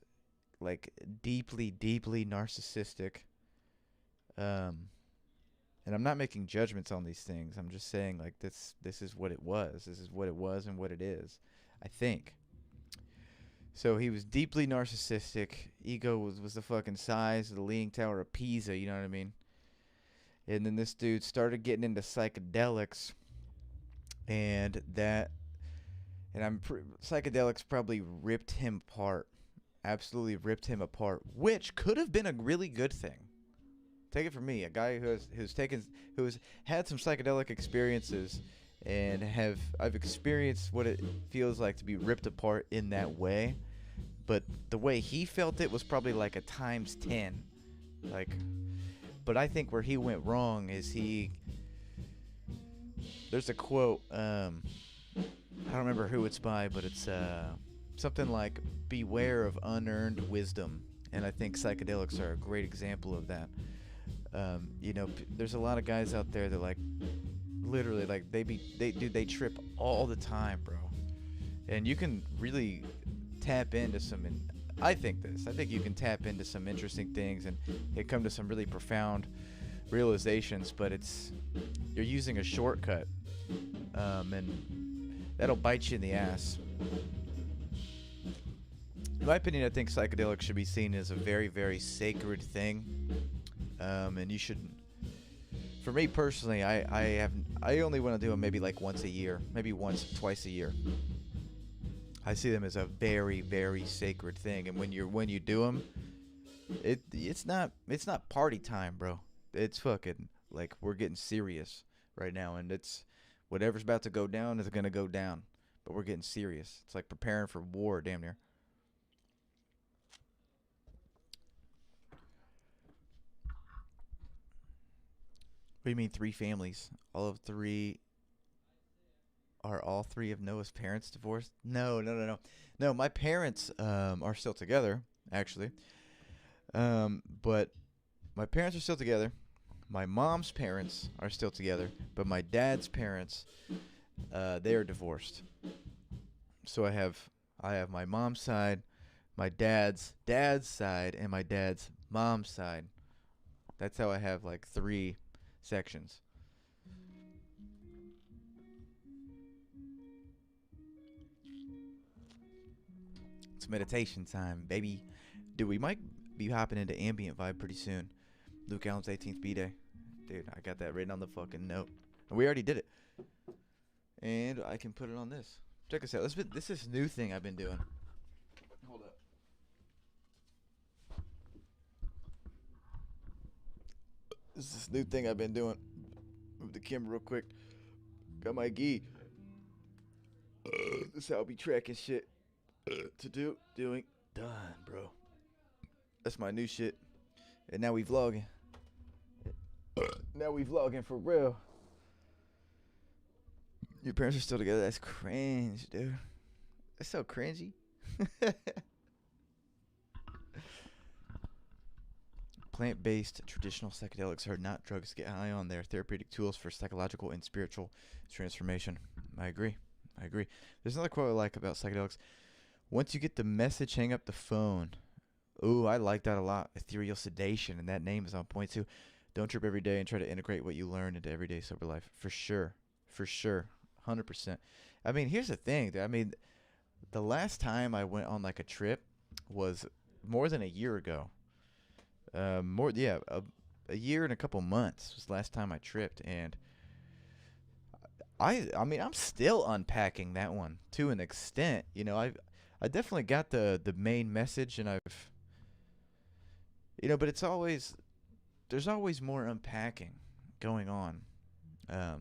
like deeply narcissistic. And I'm not making judgments on these things. I'm just saying, like, this is what it was. This is what it was and what it is, I think. So he was deeply narcissistic. Ego was the fucking size of the Leaning Tower of Pisa, you know what I mean? And then this dude started getting into psychedelics, and that And psychedelics probably ripped him apart. Absolutely ripped him apart, which could have been a really good thing. Take it from me, a guy who's had some psychedelic experiences, and I've experienced what it feels like to be ripped apart in that way. But the way he felt it was probably like a times 10. Like, but I think where he went wrong is there's a quote, I don't remember who it's by, but it's something like, beware of unearned wisdom. And I think psychedelics are a great example of that. There's a lot of guys out there that, like, literally, like, they trip all the time, bro. And you can really tap into I think you can tap into some interesting things and come to some really profound realizations, but you're using a shortcut, and that'll bite you in the ass. In my opinion, I think psychedelics should be seen as a very, very sacred thing, and you should. For me personally, I only want to do them maybe like once a year, maybe twice a year. I see them as a very, very sacred thing, and when you do them, it's not party time, bro. It's fucking, like, we're getting serious right now, and it's whatever's about to go down is gonna go down, but we're getting serious. It's like preparing for war, damn near. What do you mean 3 families? Are all 3 of Noah's parents divorced? No. No, my parents are still together, actually. But my parents are still together. My mom's parents are still together, but my dad's parents, they are divorced. So I have my mom's side, my dad's side, and my dad's mom's side. That's how I have like 3 sections. It's meditation time, baby. Dude, we might be hopping into ambient vibe pretty soon. Luke Allen's 18th B-Day. Dude, I got that written on the fucking note. And we already did it. And I can put it on this. Check this out. This is new thing I've been doing. Hold up. This is this new thing I've been doing. Move the camera real quick. Got my gi. This is how I'll be tracking shit. Doing. Done, bro. That's my new shit. And now we vlogging. Now we vlogging for real. Your parents are still together. That's cringe, dude. That's so cringy. Plant-based traditional psychedelics are not drugs to get high on. They're therapeutic tools for psychological and spiritual transformation. I agree. There's another quote I like about psychedelics. Once you get the message, hang up the phone. Ooh, I like that a lot. Ethereal sedation, and that name is on point too. Don't trip every day and try to integrate what you learn into everyday sober life. For sure. 100%. I mean, here's the thing. I mean, the last time I went on like a trip was more than a year ago. A year and a couple months was the last time I tripped, and I mean, I'm still unpacking that one to an extent. You know, I definitely got the main message, and but there's always more unpacking going on. I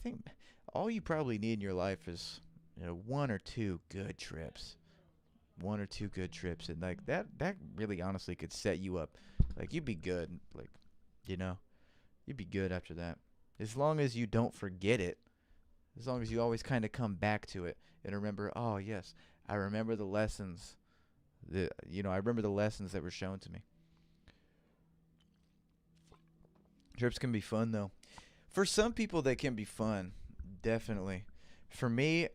think all you probably need in your life is 1 or 2 good trips. 1 or 2 good trips, and like that really honestly could set you up. Like, you'd be good. Like, you'd be good after that. As long as you don't forget it. As long as you always kind of come back to it and remember, oh yes, I remember the lessons. I remember the lessons that were shown to me. Trips can be fun though. For some people, they can be fun, definitely. For me,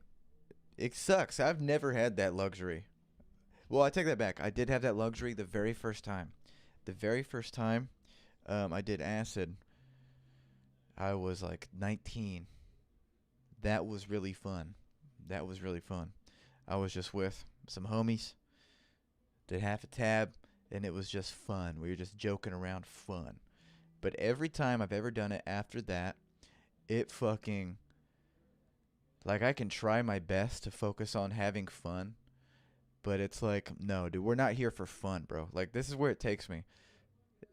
it sucks. I've never had that luxury. Well, I take that back. I did have that luxury the very first time. The very first time I did acid, I was like 19. That was really fun. I was just with some homies, did half a tab, and it was just fun. We were just joking around, fun. But every time I've ever done it after that, it fucking Like, I can try my best to focus on having fun, but it's like, no, dude, we're not here for fun, bro. Like, this is where it takes me.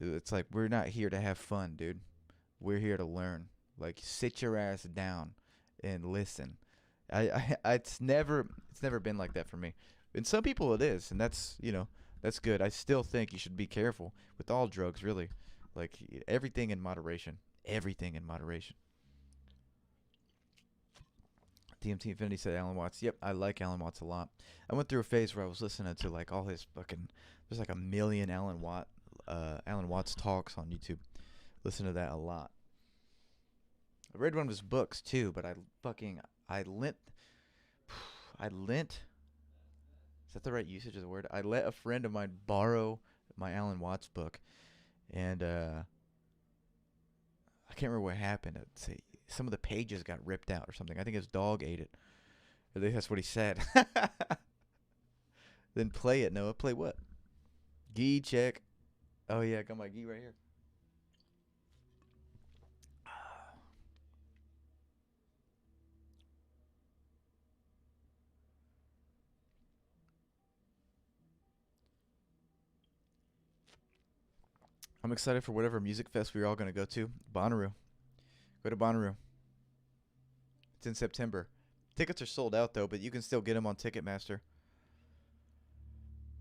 It's like, we're not here to have fun, dude. We're here to learn. Like, sit your ass down and listen. It's never been like that for me. And some people it is, and that's, that's good. I still think you should be careful with all drugs, really. Like, everything in moderation. Everything in moderation. DMT Infinity said Alan Watts. Yep, I like Alan Watts a lot. I went through a phase where I was listening to like all his fucking. There's like a million Alan Watts talks on YouTube. Listen to that a lot. I read one of his books too, but I lent. Is that the right usage of the word? I let a friend of mine borrow my Alan Watts book, and I can't remember what happened. I'd say some of the pages got ripped out or something. I think his dog ate it. I think that's what he said. Then play it, Noah. Play what? Gi check. Oh yeah, I got my gi right here. I'm excited for whatever music fest we're all going to go to. Bonnaroo. Go to Bonnaroo. It's in September. Tickets are sold out, though, but you can still get them on Ticketmaster.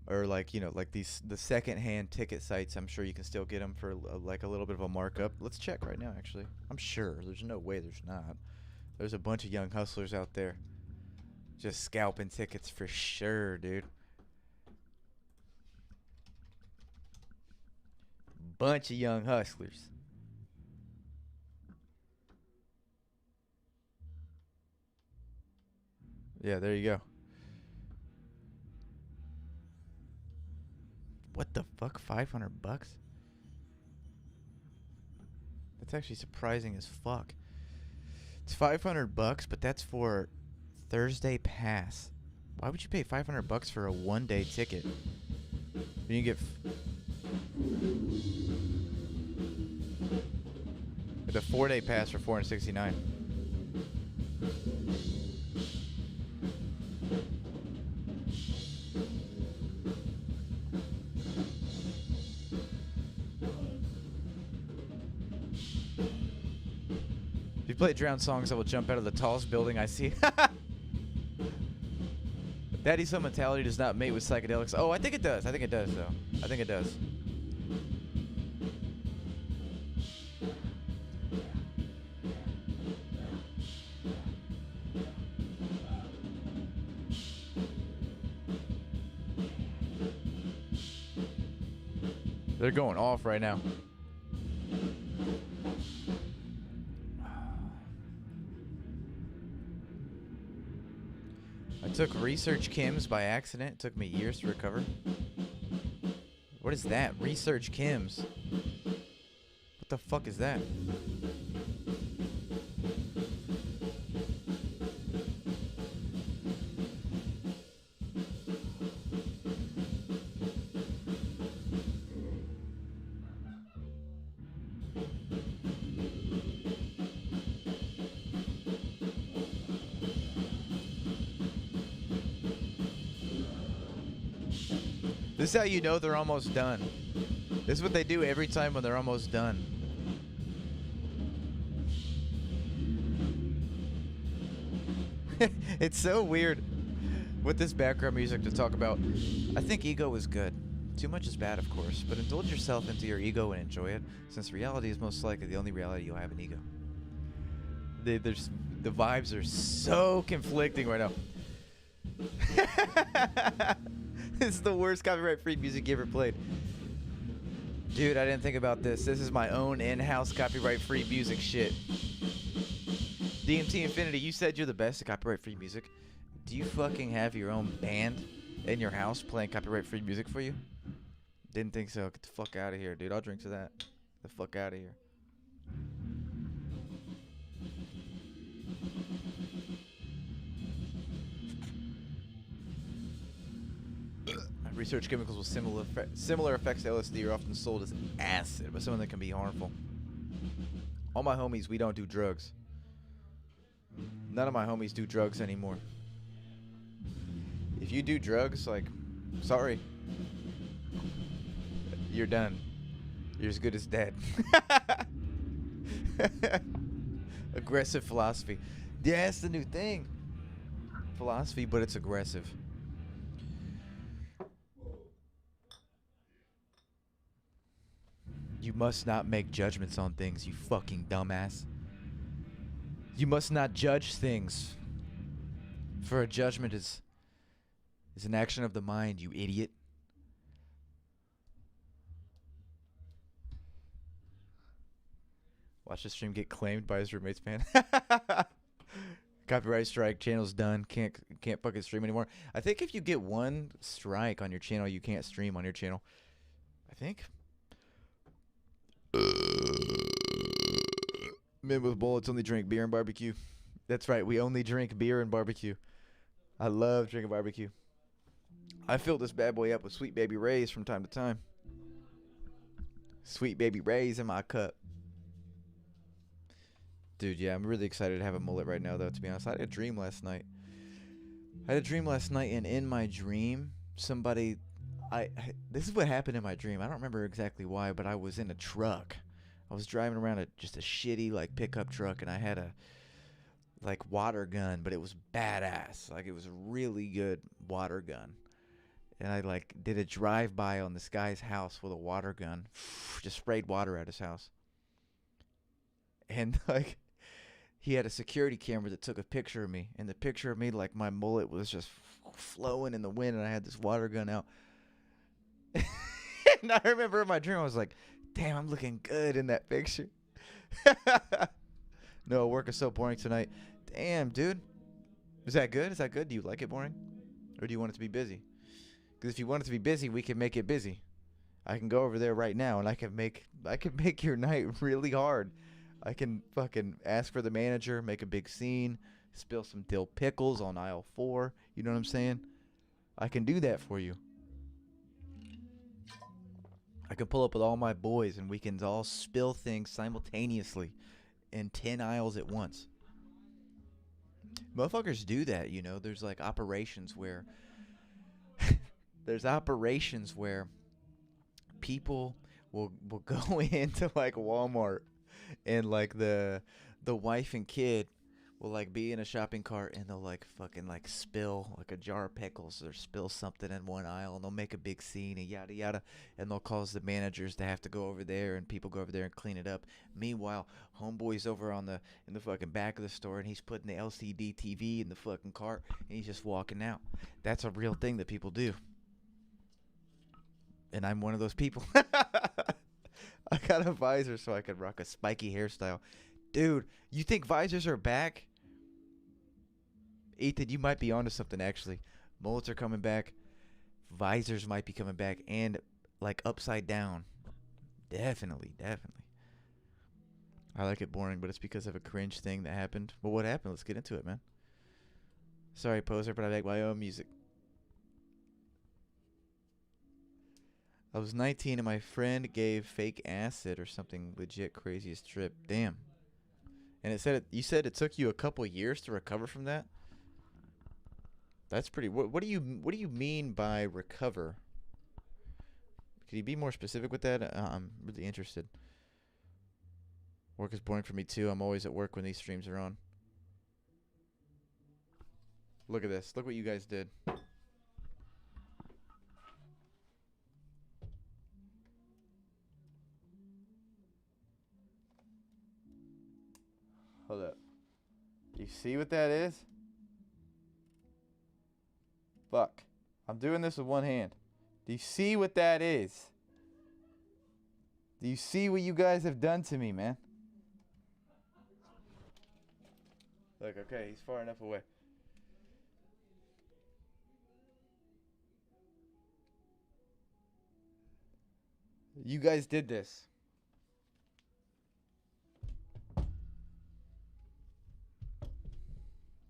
Or, like, like the second-hand ticket sites. I'm sure you can still get them for, like, a little bit of a markup. Let's check right now, actually. I'm sure. There's no way there's not. There's a bunch of young hustlers out there just scalping tickets for sure, dude. Bunch of young hustlers. Yeah, there you go. What the fuck? $500? That's actually surprising as fuck. It's $500, but that's for Thursday pass. Why would you pay $500 for a one-day ticket? You get the 4-day pass for $469. If you play drowned songs, I will jump out of the tallest building I see. Daddy Son mentality does not mate with psychedelics. Oh, I think it does. I think it does, though. I think it does. They're going off right now. I took Research Chems by accident. It took me years to recover. What is that? Research Chems. What the fuck is that? This is how you know they're almost done. This is what they do every time when they're almost done. It's so weird with this background music to talk about. I think ego is good. Too much is bad, of course, but indulge yourself into your ego and enjoy it, since reality is most likely the only reality you'll have in ego. The vibes are so conflicting right now. This is the worst copyright-free music you ever played. Dude, I didn't think about this. This is my own in-house copyright-free music shit. DMT Infinity, you said you're the best at copyright-free music. Do you fucking have your own band in your house playing copyright-free music for you? Didn't think so. Get the fuck out of here, dude. I'll drink to that. Get the fuck out of here. Research chemicals with similar effects to LSD are often sold as acid, but some of them can be harmful. All my homies, we don't do drugs. None of my homies do drugs anymore. If you do drugs, like, sorry. You're done. You're as good as dead. Aggressive philosophy. Yeah, it's the new thing. Philosophy, but it's aggressive. You must not make judgments on things, you fucking dumbass. You must not judge things. For a judgment is an action of the mind, you idiot. Watch the stream get claimed by his roommates, man. Copyright strike, channel's done. Can't fucking stream anymore. I think if you get one strike on your channel, you can't stream on your channel. I think. Men with bullets only drink beer and barbecue. That's right, we only drink beer and barbecue. I love drinking barbecue. I fill this bad boy up with Sweet Baby Ray's from time to time. Sweet Baby Ray's in my cup. Dude, yeah, I'm really excited to have a mullet right now, though, to be honest. I had a dream last night. And in my dream, somebody... this is what happened in my dream. I don't remember exactly why, but I was in a truck. I was driving around just a shitty, like, pickup truck, and I had a, like, water gun, but it was badass. Like, it was a really good water gun. And I, like, did a drive-by on this guy's house with a water gun. Just sprayed water at his house. And, like... he had a security camera that took a picture of me. And the picture of me, like, my mullet was just flowing in the wind, and I had this water gun out. And I remember in my dream, I was like, damn, I'm looking good in that picture. No, work is so boring tonight. Damn, dude. Is that good? Is that good? Do you like it boring? Or do you want it to be busy? Because if you want it to be busy, we can make it busy. I can go over there right now, and I can make your night really hard. I can fucking ask for the manager, make a big scene, spill some dill pickles on aisle 4. You know what I'm saying? I can do that for you. I can pull up with all my boys and we can all spill things simultaneously in 10 aisles at once. Motherfuckers do that, you know. There's like operations where people will go into like Walmart and like the wife and kid will like be in a shopping cart and they'll like fucking like spill like a jar of pickles or spill something in one aisle and they'll make a big scene and yada yada, and they'll cause the managers to have to go over there and people go over there and clean it up. Meanwhile, homeboy's over in the fucking back of the store and he's putting the LCD TV in the fucking cart and he's just walking out. That's a real thing that people do. And I'm one of those people. I got a visor so I could rock a spiky hairstyle. Dude, you think visors are back? Ethan, you might be onto something, actually. Mullets are coming back. Visors might be coming back. And, like, upside down. Definitely. I like it boring, but it's because of a cringe thing that happened. Well, what happened? Let's get into it, man. Sorry, poser, but I make my own music. I was 19 and my friend gave fake acid or something legit craziest trip. Damn. And you said it took you a couple years to recover from that? That's pretty. What do you mean by recover? Could you be more specific with that? I'm really interested. Work is boring for me too. I'm always at work when these streams are on. Look at this. Look what you guys did. Hold up. You see what that is? Fuck. I'm doing this with one hand. Do you see what that is? Do you see what you guys have done to me, man? Look, okay, he's far enough away. You guys did this.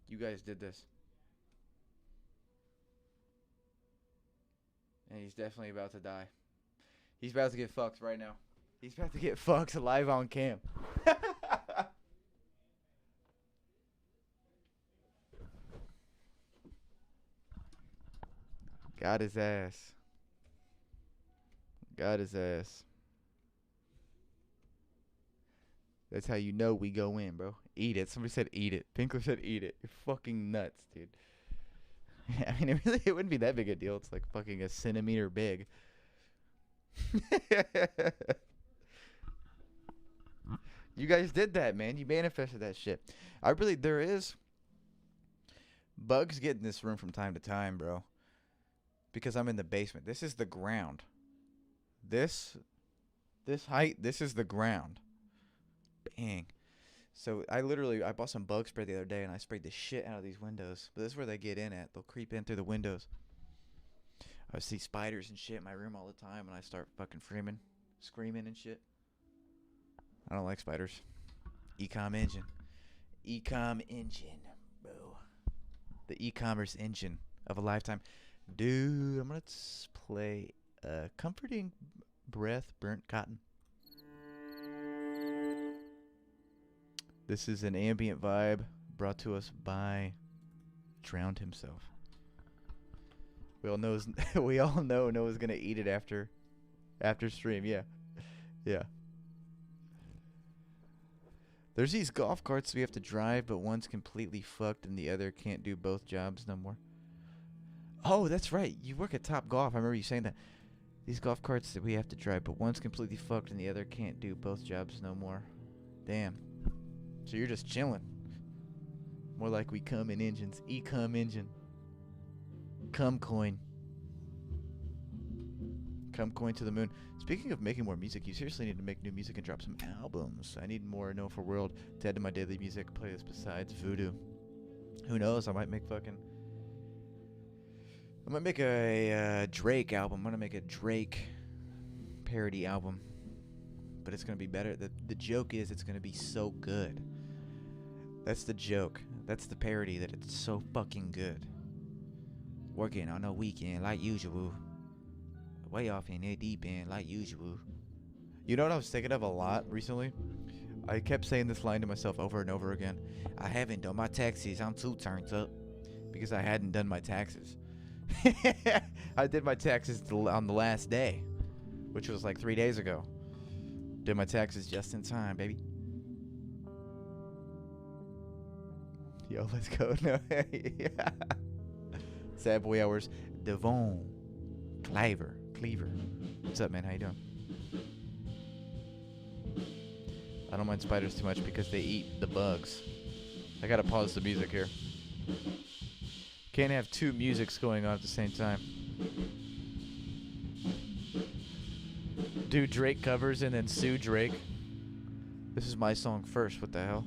You guys did this. And he's definitely about to die. He's about to get fucked right now. He's about to get fucked live on cam. Got his ass. Got his ass. That's how you know we go in, bro. Eat it. Somebody said eat it. Pinkler said eat it. You're fucking nuts, dude. I mean, it wouldn't be that big a deal. It's like fucking a centimeter big. You guys did that, man. You manifested that shit. There is bugs get in this room from time to time, bro. Because I'm in the basement. This is the ground. This height, this is the ground. Bang. So I bought some bug spray the other day and I sprayed the shit out of these windows. But this is where they get in at. They'll creep in through the windows. I see spiders and shit in my room all the time and I start fucking screaming and shit. I don't like spiders. Ecom engine. Ecom engine, bro. The e-commerce engine of a lifetime. Dude, I'm going to play Comforting Breath, Burnt Cotton. This is an ambient vibe brought to us by Drowned himself. We all know Noah's going to eat it after stream. Yeah. Yeah. There's these golf carts we have to drive, but one's completely fucked and the other can't do both jobs no more. Oh, that's right. You work at Top Golf. I remember you saying that. These golf carts that we have to drive, but one's completely fucked and the other can't do both jobs no more. Damn. So you're just chilling. More like we come in engines. E-cum engine. Cum coin. Cum coin to the moon. Speaking of making more music, you seriously need to make new music and drop some albums. I need more Noahforworld to add to my daily music playlist besides Voodoo. Who knows? I might make a Drake album. I'm gonna make a Drake parody album. But it's gonna be better. The joke is it's gonna be so good. That's the joke. That's the parody, that it's so fucking good. Working on a weekend like usual. Way off in the deep end like usual. You know what I was thinking of a lot recently? I kept saying this line to myself over and over again. I haven't done my taxes. I'm too turned up. Because I hadn't done my taxes. I did my taxes on the last day, which was like 3 days ago. Did my taxes just in time, baby. Yo, let's go. No, yeah. Sad boy hours. Devon. Cleaver. What's up, man? How you doing? I don't mind spiders too much because they eat the bugs. I gotta pause the music here. Can't have two musics going on at the same time. Do Drake covers and then sue Drake. This is my song first. What the hell?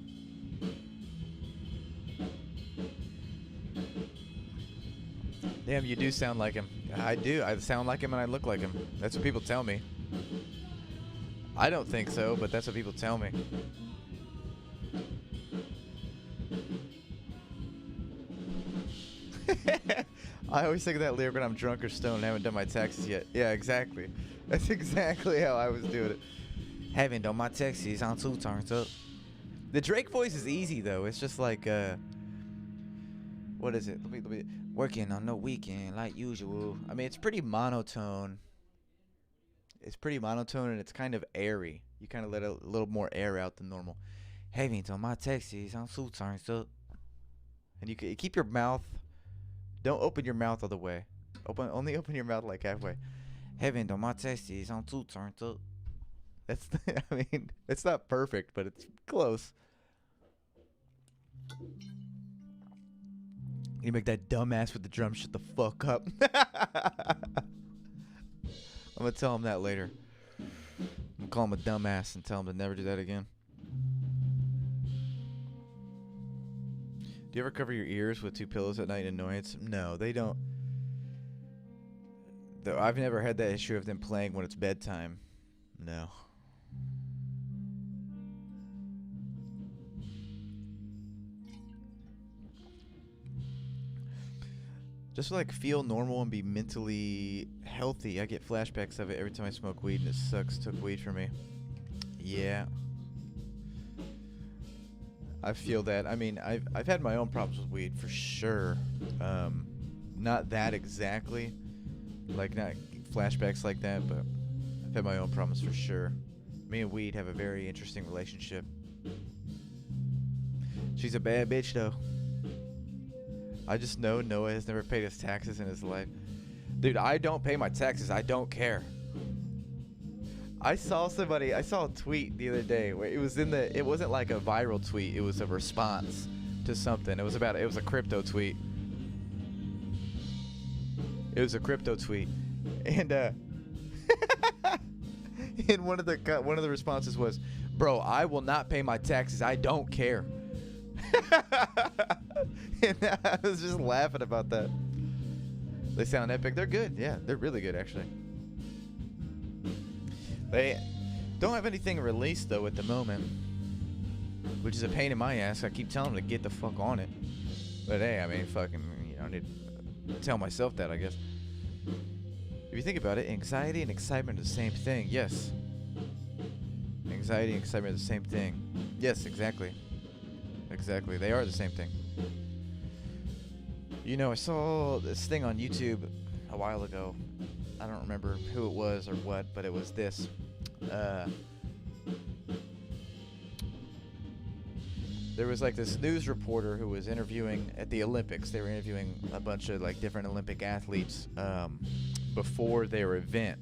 Damn, you do sound like him. I do. I sound like him and I look like him. That's what people tell me. I don't think so, but that's what people tell me. I always think of that lyric when I'm drunk or stoned and haven't done my taxes yet. Yeah, exactly. That's exactly how I was doing it. Haven't done my taxes. I'm too turned up. The Drake voice is easy, though. It's just like, what is it? Let me working on the weekend like usual. I mean, it's pretty monotone. It's pretty monotone and it's kind of airy. You kind of let a little more air out than normal. Haven't done my taxes. I'm too turned up. And you keep your mouth. Don't open your mouth all the way. Only open your mouth like halfway. Haven't done my taxes. I'm too turned up. That's. I mean, it's not perfect, but it's close. You make that dumbass with the drum shut the fuck up. I'm gonna tell him that later. I'm gonna call him a dumbass and tell him to never do that again. Do you ever cover your ears with two pillows at night in annoyance? No, they don't. Though I've never had that issue of them playing when it's bedtime. No. Just to, like, feel normal and be mentally healthy. I get flashbacks of it every time I smoke weed, and it sucks. Took weed from me. Yeah. I feel that. I mean, I've had my own problems with weed for sure. Not that exactly, Like, not flashbacks like that, but I've had my own problems for sure. Me and weed have a very interesting relationship. She's a bad bitch, though. I just know Noah has never paid his taxes in his life. Dude, I don't pay my taxes. I don't care. I saw a tweet the other day where it wasn't like a viral tweet. It was a response to something. It was a crypto tweet. It was a crypto tweet. And, and one of the responses was, "Bro, I will not pay my taxes. I don't care." And I was just laughing about that. They sound epic. They're good. Yeah, they're really good, actually. They don't have anything released, though, at the moment, which is a pain in my ass. I keep telling them to get the fuck on it. But hey, I mean, fucking, I need to tell myself that, I guess. If you think about it, anxiety and excitement are the same thing. Yes. Anxiety and excitement are the same thing. Yes, exactly. Exactly. They are the same thing. You know, I saw this thing on YouTube a while ago. I don't remember who it was or what, but it was this. There was like this news reporter who was interviewing at the Olympics. They were interviewing a bunch of like different Olympic athletes before their event.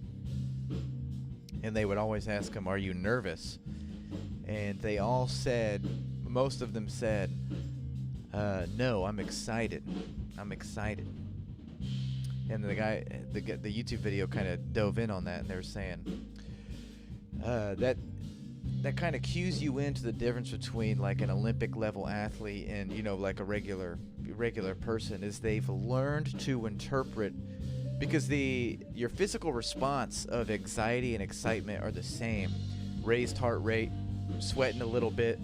And they would always ask them, "Are you nervous?" And they all said, most of them said, "No, I'm excited. I'm excited." And the YouTube video kind of dove in on that, and they were saying that kind of cues you into the difference between like an Olympic level athlete and, you know, like a regular person, is they've learned to interpret, because your physical response of anxiety and excitement are the same. Raised heart rate, sweating a little bit.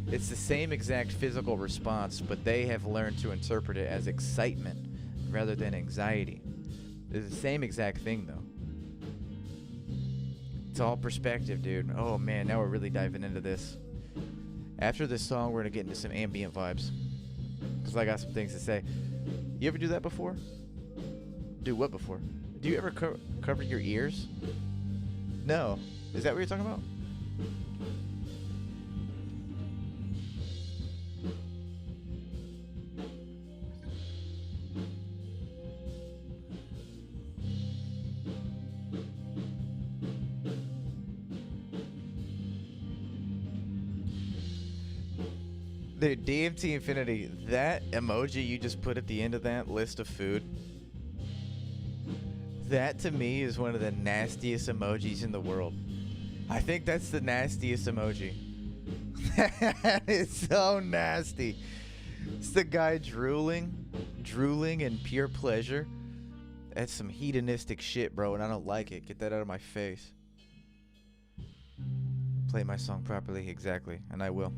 It's the same exact physical response, but they have learned to interpret it as excitement rather than anxiety. It's the same exact thing, though. It's all perspective, dude. Oh, man, now we're really diving into this. After this song, we're going to get into some ambient vibes, because I got some things to say. You ever do that before? Do what before? Do you ever cover your ears? No. Is that what you're talking about? Dude, DMT Infinity, that emoji you just put at the end of that list of food, that to me is one of the nastiest emojis in the world. I think that's the nastiest emoji. That is so nasty. It's the guy drooling in pure pleasure. That's some hedonistic shit, bro, and I don't like it. Get that out of my face. Play my song properly, exactly, and I will.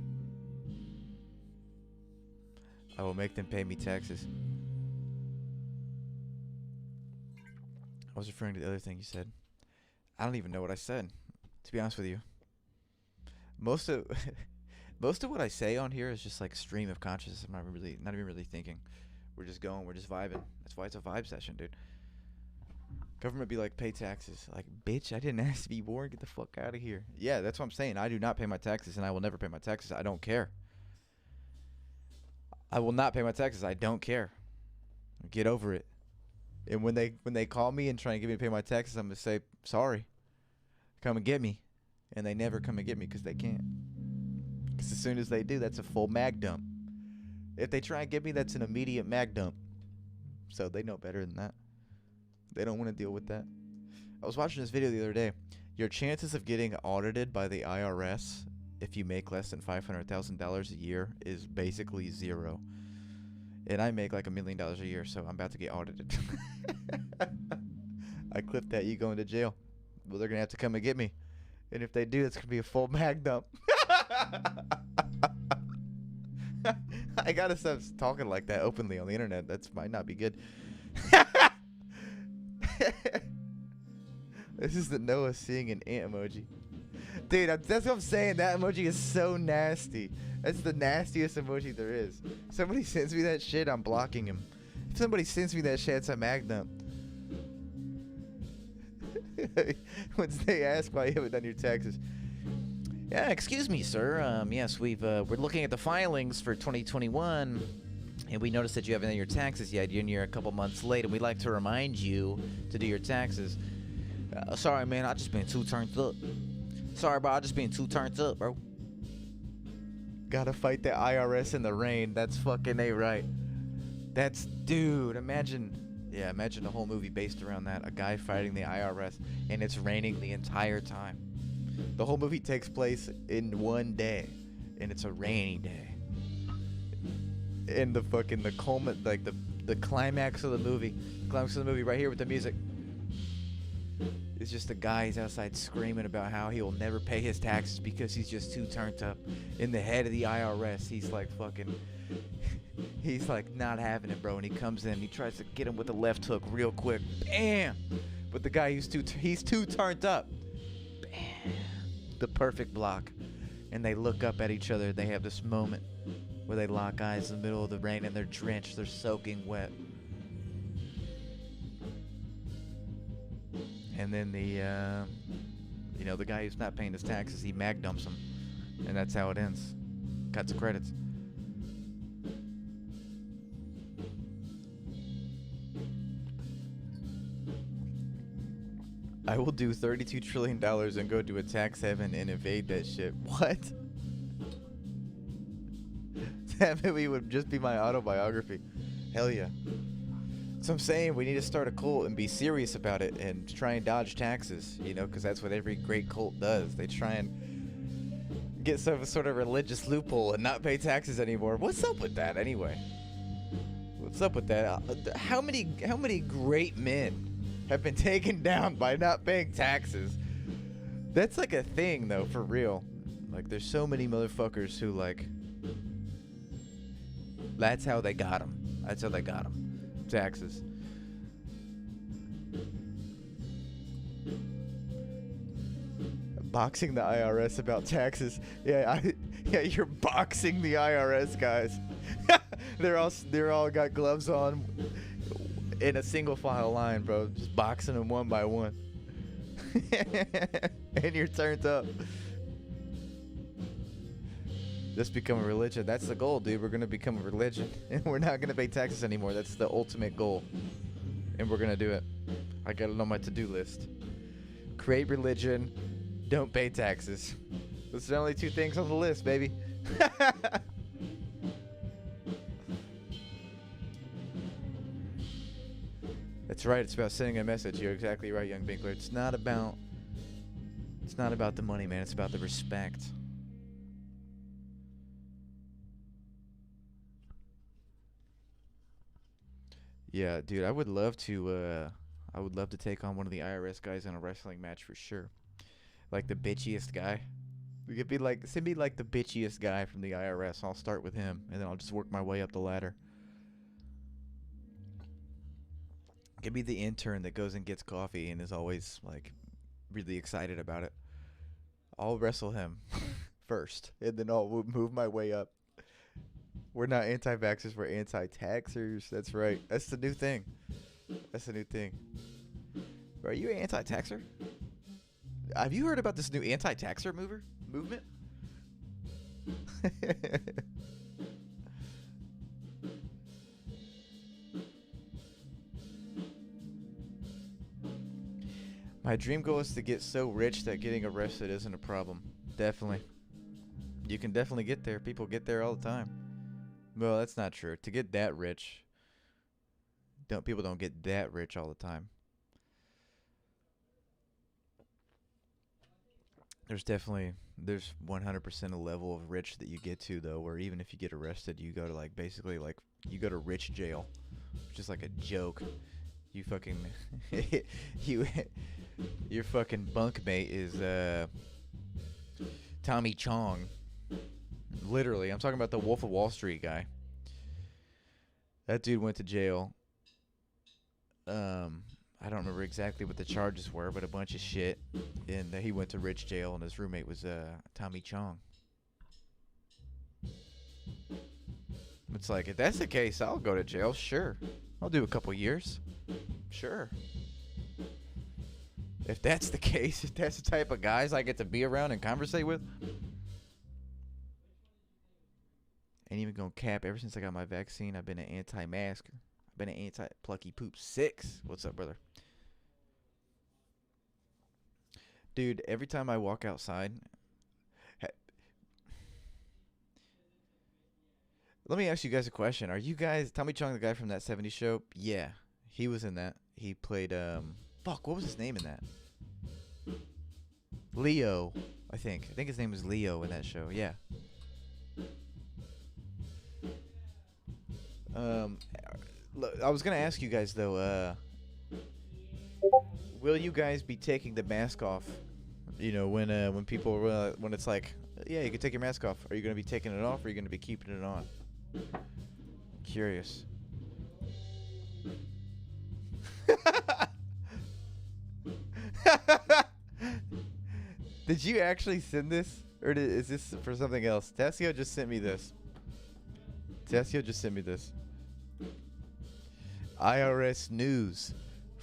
I will make them pay me taxes. I was referring to the other thing you said. I don't even know what I said, to be honest with you. Most of what I say on here is just like stream of consciousness. I'm not even really thinking. We're just going, we're just vibing. That's why it's a vibe session, dude. Government be like, pay taxes. Like, bitch, I didn't ask to be born. Get the fuck out of here. Yeah, that's what I'm saying. I do not pay my taxes, and I will never pay my taxes. I don't care. I will not pay my taxes. I don't care. Get over it. And when they call me and try and get me to pay my taxes, I'm going to say, sorry. Come and get me. And they never come and get me because they can't. Because as soon as they do, that's a full mag dump. If they try and get me, that's an immediate mag dump. So they know better than that. They don't want to deal with that. I was watching this video the other day. Your chances of getting audited by the IRS if you make less than $500,000 a year is basically zero. And I make like $1 million a year, so I'm about to get audited. I clipped that. You going to jail. Well, they're going to have to come and get me. And if they do, it's going to be a full mag dump. I got to stop talking like that openly on the internet. That might not be good. This is the Noah seeing an ant emoji. Dude, that's what I'm saying. That emoji is so nasty. That's the nastiest emoji there is. Somebody sends me that shit, I'm blocking him. If somebody sends me that shit, it's a mag dump. Once they ask why you haven't done your taxes. Yeah, excuse me, sir. Yes, we're looking at the filings for 2021, and we noticed that you haven't done your taxes yet. You're a couple months late, and we'd like to remind you to do your taxes. Sorry, man, I just been too turned up. Sorry, bro, I just been too turned up, bro. Gotta fight the IRS in the rain. That's fucking A right. That's, dude, imagine a whole movie based around that. A guy fighting the IRS, and it's raining the entire time. The whole movie takes place in one day, and it's a rainy day. And the climax of the movie right here with the music. It's just a guy, he's outside screaming about how he will never pay his taxes because he's just too turned up. In the head of the IRS, he's like not having it, bro. And he comes in, he tries to get him with a left hook real quick. Bam! But the guy, he's too turned up. Bam! The perfect block. And they look up at each other. They have this moment where they lock eyes in the middle of the rain, and they're drenched. They're soaking wet. And then the guy who's not paying his taxes, he mag dumps him. And that's how it ends. Cuts the credits. I will do $32 trillion and go to a tax heaven and evade that shit. What? That movie would just be my autobiography. Hell yeah. So I'm saying we need to start a cult and be serious about it and try and dodge taxes, because that's what every great cult does. They try and get some sort of religious loophole and not pay taxes anymore. What's up with that anyway? What's up with that? How many great men have been taken down by not paying taxes? That's like a thing though, for real. Like there's so many motherfuckers who that's how they got them. Taxes. Boxing the IRS about taxes. Yeah, you're boxing the IRS, guys. They're all got gloves on in a single file line, bro. Just boxing them one by one. And you're turned up. Just become a religion. That's the goal, dude. We're going to become a religion. And we're not going to pay taxes anymore. That's the ultimate goal. And we're going to do it. I got it on my to-do list. Create religion. Don't pay taxes. Those are the only two things on the list, baby. That's right. It's about sending a message. You're exactly right, young Binkler. It's not about the money, man. It's about the respect. Yeah, dude, I would love to take on one of the IRS guys in a wrestling match for sure. Like the bitchiest guy. We could be like, send me like the bitchiest guy from the IRS. I'll start with him, and then I'll just work my way up the ladder. Give me the intern that goes and gets coffee and is always like really excited about it. I'll wrestle him first, and then I'll move my way up. We're not anti-vaxxers, we're anti-taxers. That's right. That's the new thing. Bro, are you an anti-taxer? Have you heard about this new anti-taxer movement? My dream goal is to get so rich that getting arrested isn't a problem. Definitely. You can definitely get there. People get there all the time. Well, that's not true. To get that rich, people don't get that rich all the time. There's 100% a level of rich that you get to though, where even if you get arrested, you go to you go to rich jail, which is like a joke. You fucking your fucking bunkmate is Tommy Chong. Literally, I'm talking about the Wolf of Wall Street guy. That dude went to jail. I don't remember exactly what the charges were, but a bunch of shit. And he went to rich jail, and his roommate was Tommy Chong. It's like, if that's the case, I'll go to jail. Sure. I'll do a couple years. Sure. If that's the case, if that's the type of guys I get to be around and conversate with, ain't even gonna cap. Ever since I got my vaccine, I've been an anti-masker. I've been an anti-plucky poop 6. What's up, brother? Dude, every time I walk outside, let me ask you guys a question. Are you guys Tommy Chong, the guy from that '70s show? Yeah, he was in that. He played fuck, what was his name in that? Leo, I think. I think his name was Leo in that show. Yeah. I was gonna ask you guys though. Will you guys be taking the mask off? You know, when people when it's like, yeah, you can take your mask off. Are you gonna be taking it off, or are you gonna be keeping it on? Curious. Did you actually send this, or is this for something else? Tessio just sent me this. IRS news.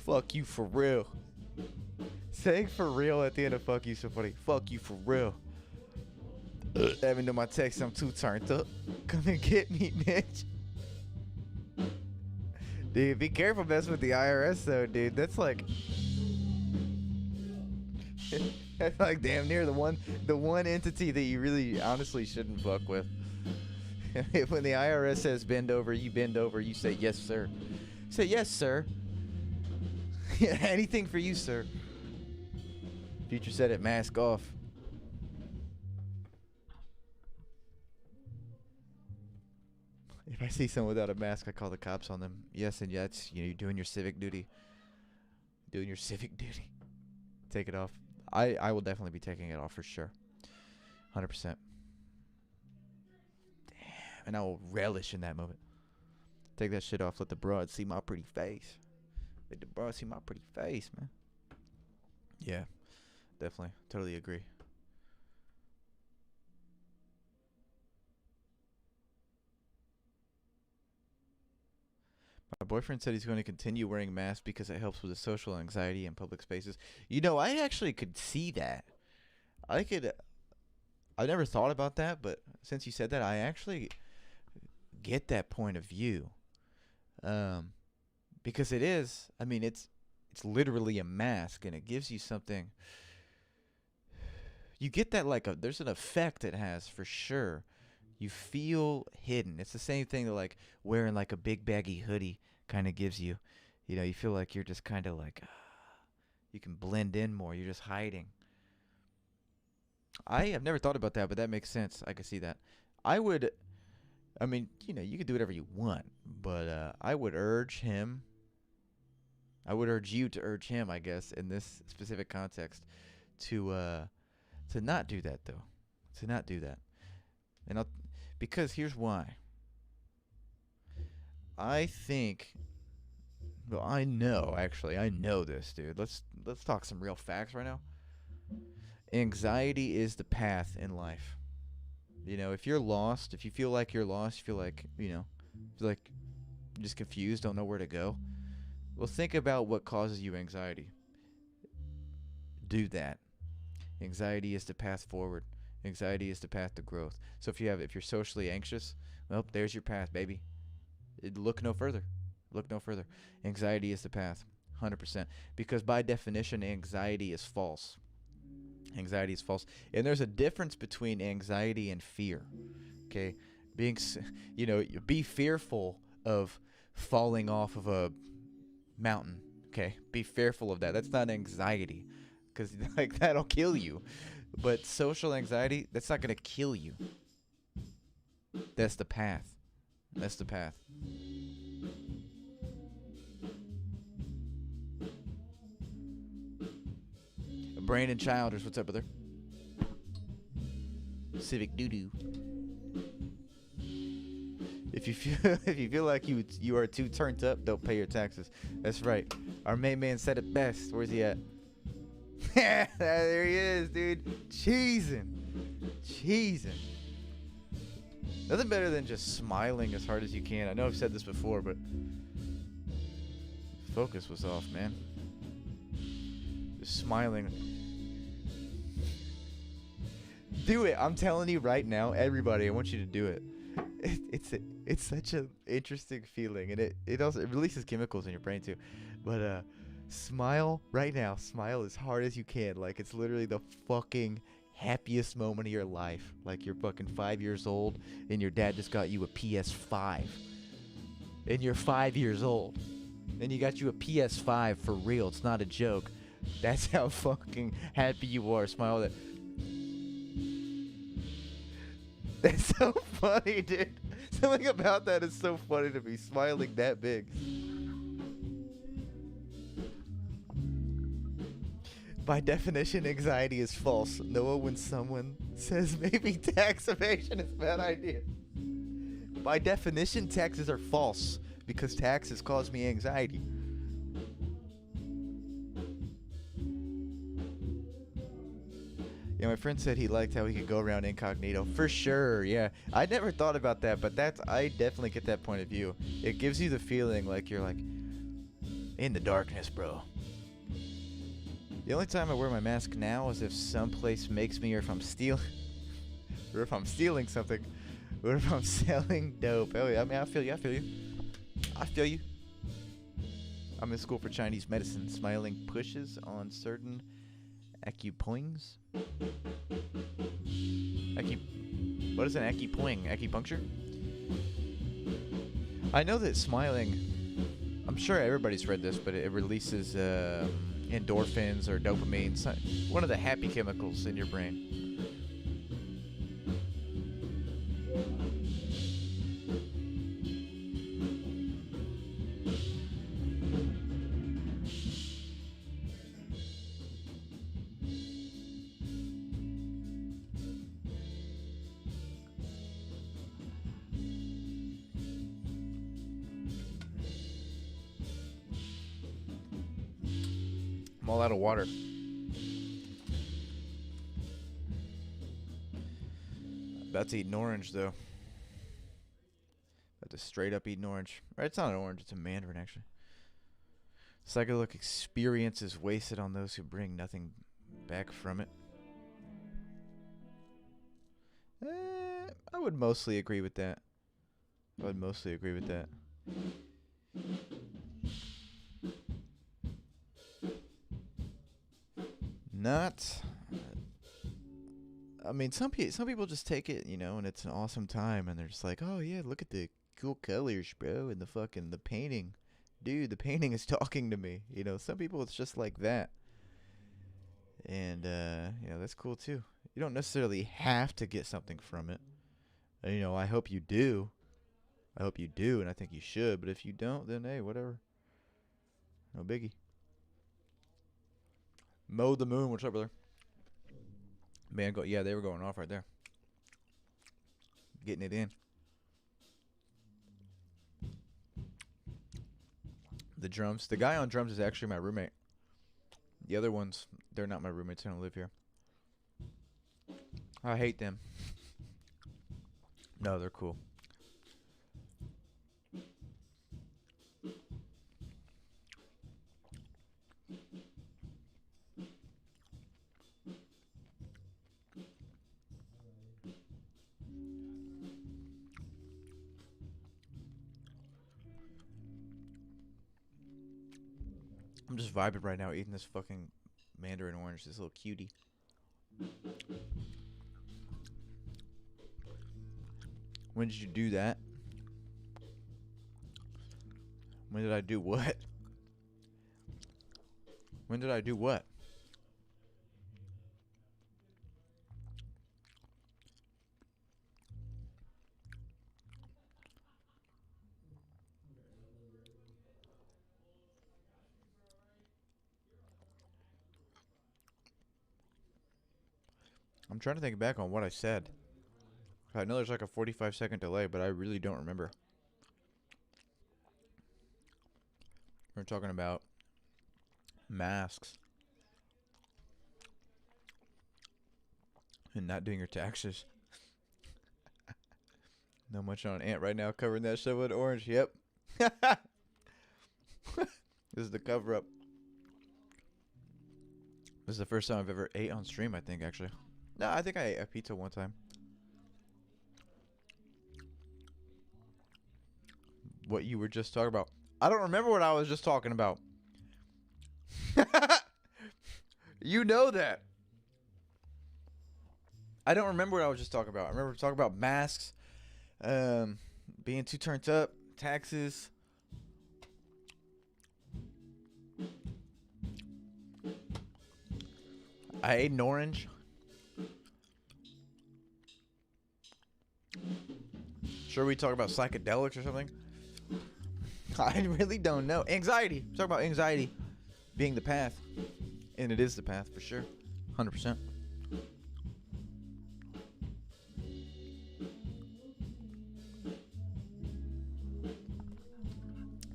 Fuck you for real. Saying for real at the end of fuck you so funny. Fuck you for real. Let me know my text. I'm too turned up. Come and get me, bitch. Dude, be careful messing with the IRS though, dude. That's like that's like damn near the one entity that you really honestly shouldn't fuck with. When the IRS says bend over, you say yes, sir. Say yes, sir. Yeah, anything for you, sir. Future said it, mask off. If I see someone without a mask, I call the cops on them. Yes, and yes, you're doing your civic duty. Take it off. I will definitely be taking it off for sure. 100%. Damn, and I will relish in that moment. Take that shit off. Let the broad see my pretty face. Man. Yeah, definitely. Totally agree. My boyfriend said he's going to continue wearing masks because it helps with his social anxiety in public spaces. You know, I actually could see that. I never thought about that, but since you said that, I actually get that point of view. Because it is, I mean, it's literally a mask, and it gives you something. You get that there's an effect it has for sure. You feel hidden. It's the same thing that like wearing like a big baggy hoodie kind of gives you. You know, you feel like you're just kind of like you can blend in more. You're just hiding. I have never thought about that, but that makes sense. I can see that. I mean, you know, you can do whatever you want, but I would urge him. I would urge you to urge him, I guess, in this specific context, to not do that though. To not do that. And because here's why. I think, well, I know this, dude. Let's talk some real facts right now. Anxiety is the path in life. You know, if you're lost, if you feel like you're lost, you feel like, you know, feel like you're just confused, don't know where to go. Well, think about what causes you anxiety. Do that. Anxiety is the path forward. Anxiety is the path to growth. So if you're socially anxious, well, there's your path, baby. Look no further. Look no further. Anxiety is the path, 100%. Because by definition, anxiety is false. Anxiety is false. And there's a difference between anxiety and fear. Okay? Be fearful of falling off of a mountain. Okay? Be fearful of that. That's not anxiety. Because like that'll kill you. But social anxiety, that's not going to kill you. That's the path. That's the path. Brandon Childers, what's up, brother? Civic doo-doo. If you feel like you are too turned up, don't pay your taxes. That's right. Our main man said it best. Where's he at? There he is, dude. Cheesing. Nothing better than just smiling as hard as you can. I know I've said this before, but focus was off, man. smiling. Do it. I'm telling you right now, everybody. I want you to do it. It's such an interesting feeling, and it also releases chemicals in your brain too. But smile right now. Smile as hard as you can. Like it's literally the fucking happiest moment of your life. Like you're fucking 5 years old, and your dad just got you a PS5, and you're 5 years old, and you got you a PS5 for real. It's not a joke. That's how fucking happy you are. Smile that. That's so funny, dude. Something about that is so funny to me. Smiling that big. By definition, anxiety is false. Noah, when someone says maybe tax evasion is a bad idea. By definition, taxes are false because taxes cause me anxiety. Yeah, my friend said he liked how he could go around incognito. For sure, yeah. I never thought about that, but I definitely get that point of view. It gives you the feeling like you're like in the darkness, bro. The only time I wear my mask now is if someplace makes me, or if I'm stealing, or if I'm stealing something, or if I'm selling dope. Oh yeah, I mean, I feel you. I feel you. I'm in school for Chinese medicine. Smiling pushes on certain acupoints. What is an acupoint? Acupuncture? I know that smiling, I'm sure everybody's read this, but it releases endorphins or dopamine, one of the happy chemicals in your brain. I'm all out of water. About to eat an orange, though. About to straight up eat an orange. Right, it's not an orange, it's a mandarin, actually. Psychedelic experience is wasted on those who bring nothing back from it. I would mostly agree with that. Not. I mean, some people just take it, you know, and it's an awesome time, and they're just like, oh yeah, look at the cool colors, bro, and the painting, dude. The painting is talking to me, you know. Some people it's just like that, and you know, that's cool too. You don't necessarily have to get something from it. And, you know, I hope you do. And I think you should. But if you don't, then hey, whatever. No biggie. Mow the Moon, what's up, brother? Man, yeah, they were going off right there. Getting it in. The drums. The guy on drums is actually my roommate. The other ones, they're not my roommates. They don't live here. I hate them. No, they're cool. I'm just vibing right now eating this fucking mandarin orange, this little cutie. When did you do that? When did I do what? When did I do what? I'm trying to think back on what I said. I know there's like a 45-second delay, but I really don't remember. We're talking about masks and not doing your taxes. Not much on Ant right now, covering that shit with orange. Yep. This is the cover up. This is the first time I've ever ate on stream, I think, actually. No, I think I ate a pizza one time. What you were just talking about. I don't remember what I was just talking about. You know that. I don't remember what I was just talking about. I remember talking about masks, being too turned up, taxes. I ate an orange. Sure, we talk about psychedelics or something? I really don't know. Anxiety. Talk about anxiety being the path. And it is the path for sure. 100%.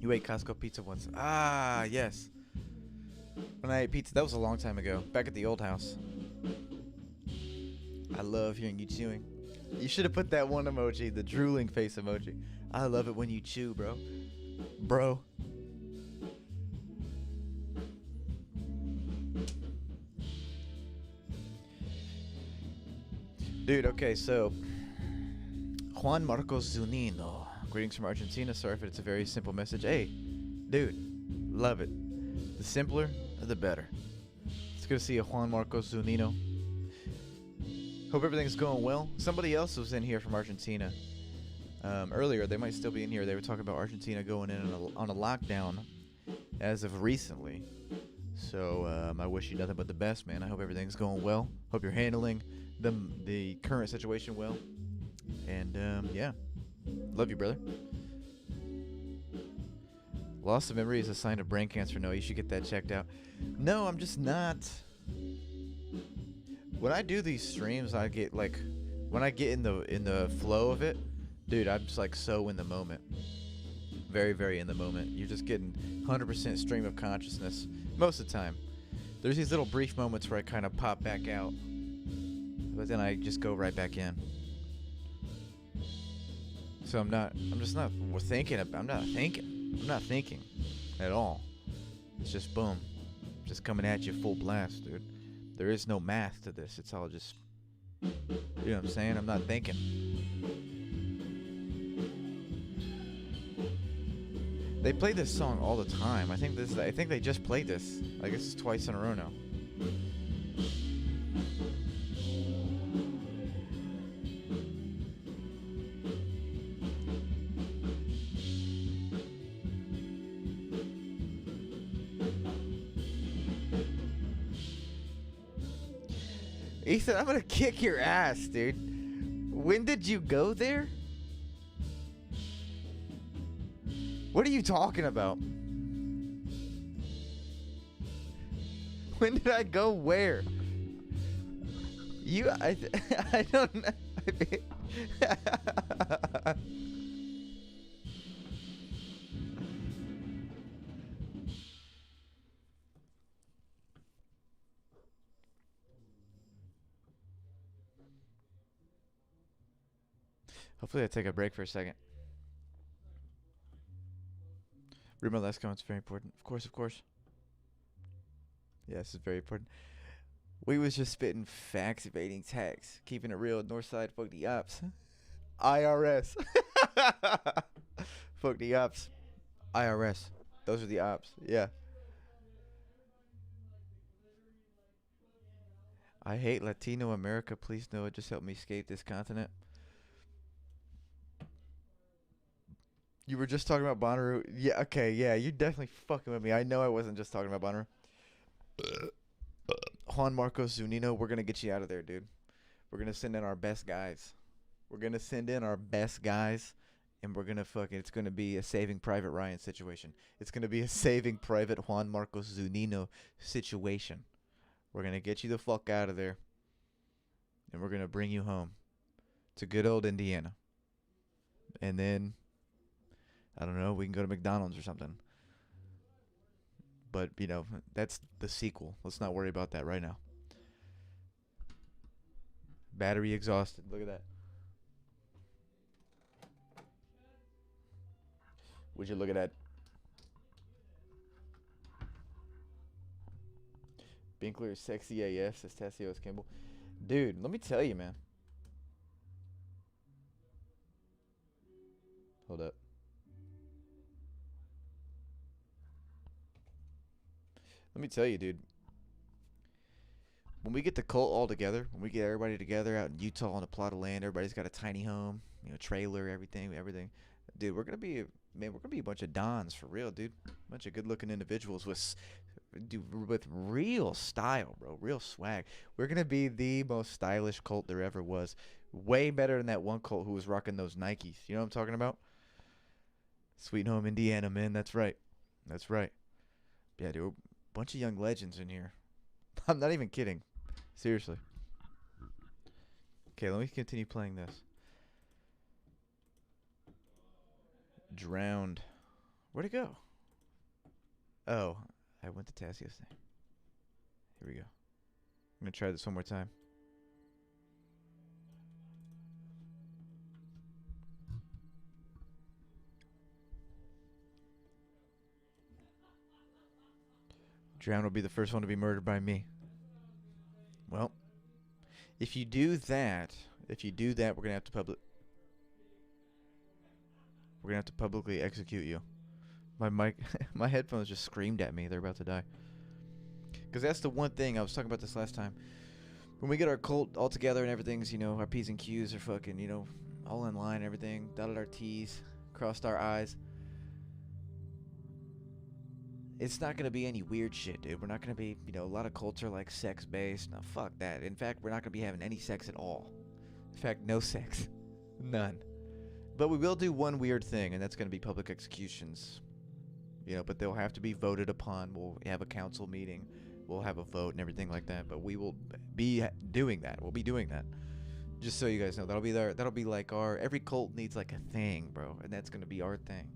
You ate Costco pizza once. Ah, yes. When I ate pizza, that was a long time ago. Back at the old house. I love hearing you chewing. You should have put that one emoji, the drooling face emoji. I love it when you chew, bro. Bro. Dude, okay, so Juan Marcos Zunino. Greetings from Argentina. Sorry if it's a very simple message. Hey, dude, love it. The simpler, the better. It's good to see a Juan Marcos Zunino. Hope everything's going well. Somebody else was in here from Argentina earlier. They might still be in here. They were talking about Argentina going in on a lockdown as of recently. So I wish you nothing but the best, man. I hope everything's going well. Hope you're handling the current situation well. And yeah, love you, brother. Loss of memory is a sign of brain cancer. No, you should get that checked out. No, I'm just not. When I do these streams, I get like, when I get in the flow of it, dude, I'm just like so in the moment. Very, very in the moment. You're just getting 100% stream of consciousness most of the time. There's these little brief moments where I kind of pop back out, but then I just go right back in. So I'm not thinking at all. It's just boom, just coming at you full blast, dude. There is no math to this. It's all just, you know what I'm saying? I'm not thinking. They play this song all the time. I think they just played this. I guess it's twice in a row now. Ethan, I'm gonna kick your ass, dude. When did you go there? What are you talking about? When did I go where? I don't know. Hopefully I take a break for a second. Read my last comments, very important. Of course, of course. Yeah, this is very important. We was just spitting facts, evading tax, keeping it real. Northside, fuck the ops. IRS. Fuck the ops. IRS. Those are the ops. Yeah. I hate Latino America. Please know it. Just help me escape this continent. You were just talking about Bonnaroo. Yeah, okay, yeah, you're definitely fucking with me. I know I wasn't just talking about Bonnaroo. Juan Marcos Zunino, we're going to get you out of there, dude. We're going to send in our best guys. And we're going to it's going to be a Saving Private Ryan situation. It's going to be a Saving Private Juan Marcos Zunino situation. We're going to get you the fuck out of there. And we're going to bring you home to good old Indiana. And then, I don't know, we can go to McDonald's or something. But, you know, that's the sequel. Let's not worry about that right now. Battery exhausted. Look at that. Would you look at that? Binkler is sexy AF, says Tassios Kimball. Dude, let me tell you, man. Hold up. Let me tell you, dude. When we get the cult all together, when we get everybody together out in Utah on a plot of land, everybody's got a tiny home, you know, trailer, everything. Dude, we're gonna be a bunch of dons for real, dude. A bunch of good-looking individuals with real style, bro, real swag. We're gonna be the most stylish cult there ever was. Way better than that one cult who was rocking those Nikes. You know what I'm talking about? Sweet Home Indiana, man. That's right. That's right. Yeah, dude. Bunch of young legends in here. I'm not even kidding. Seriously. Okay, let me continue playing this. Drowned. Where'd it go? Oh, I went to Tassius thing. Here we go. I'm going to try this one more time. Drown will be the first one to be murdered by me. Well, if you do that, we're gonna have to publicly execute you. My mic, my headphones just screamed at me. They're about to die. Because that's the one thing I was talking about this last time. When we get our cult all together and everything's, you know, our P's and Q's are fucking, you know, all in line, everything, dotted our T's, crossed our I's. It's not going to be any weird shit, dude. We're not going to be, you know, a lot of cults are like sex-based. No, fuck that. In fact, we're not going to be having any sex at all. In fact, no sex. None. But we will do one weird thing, and that's going to be public executions. You know, but they'll have to be voted upon. We'll have a council meeting. We'll have a vote and everything like that. But we will be doing that. We'll be doing that. Just so you guys know, that'll be like our, every cult needs like a thing, bro. And that's going to be our thing.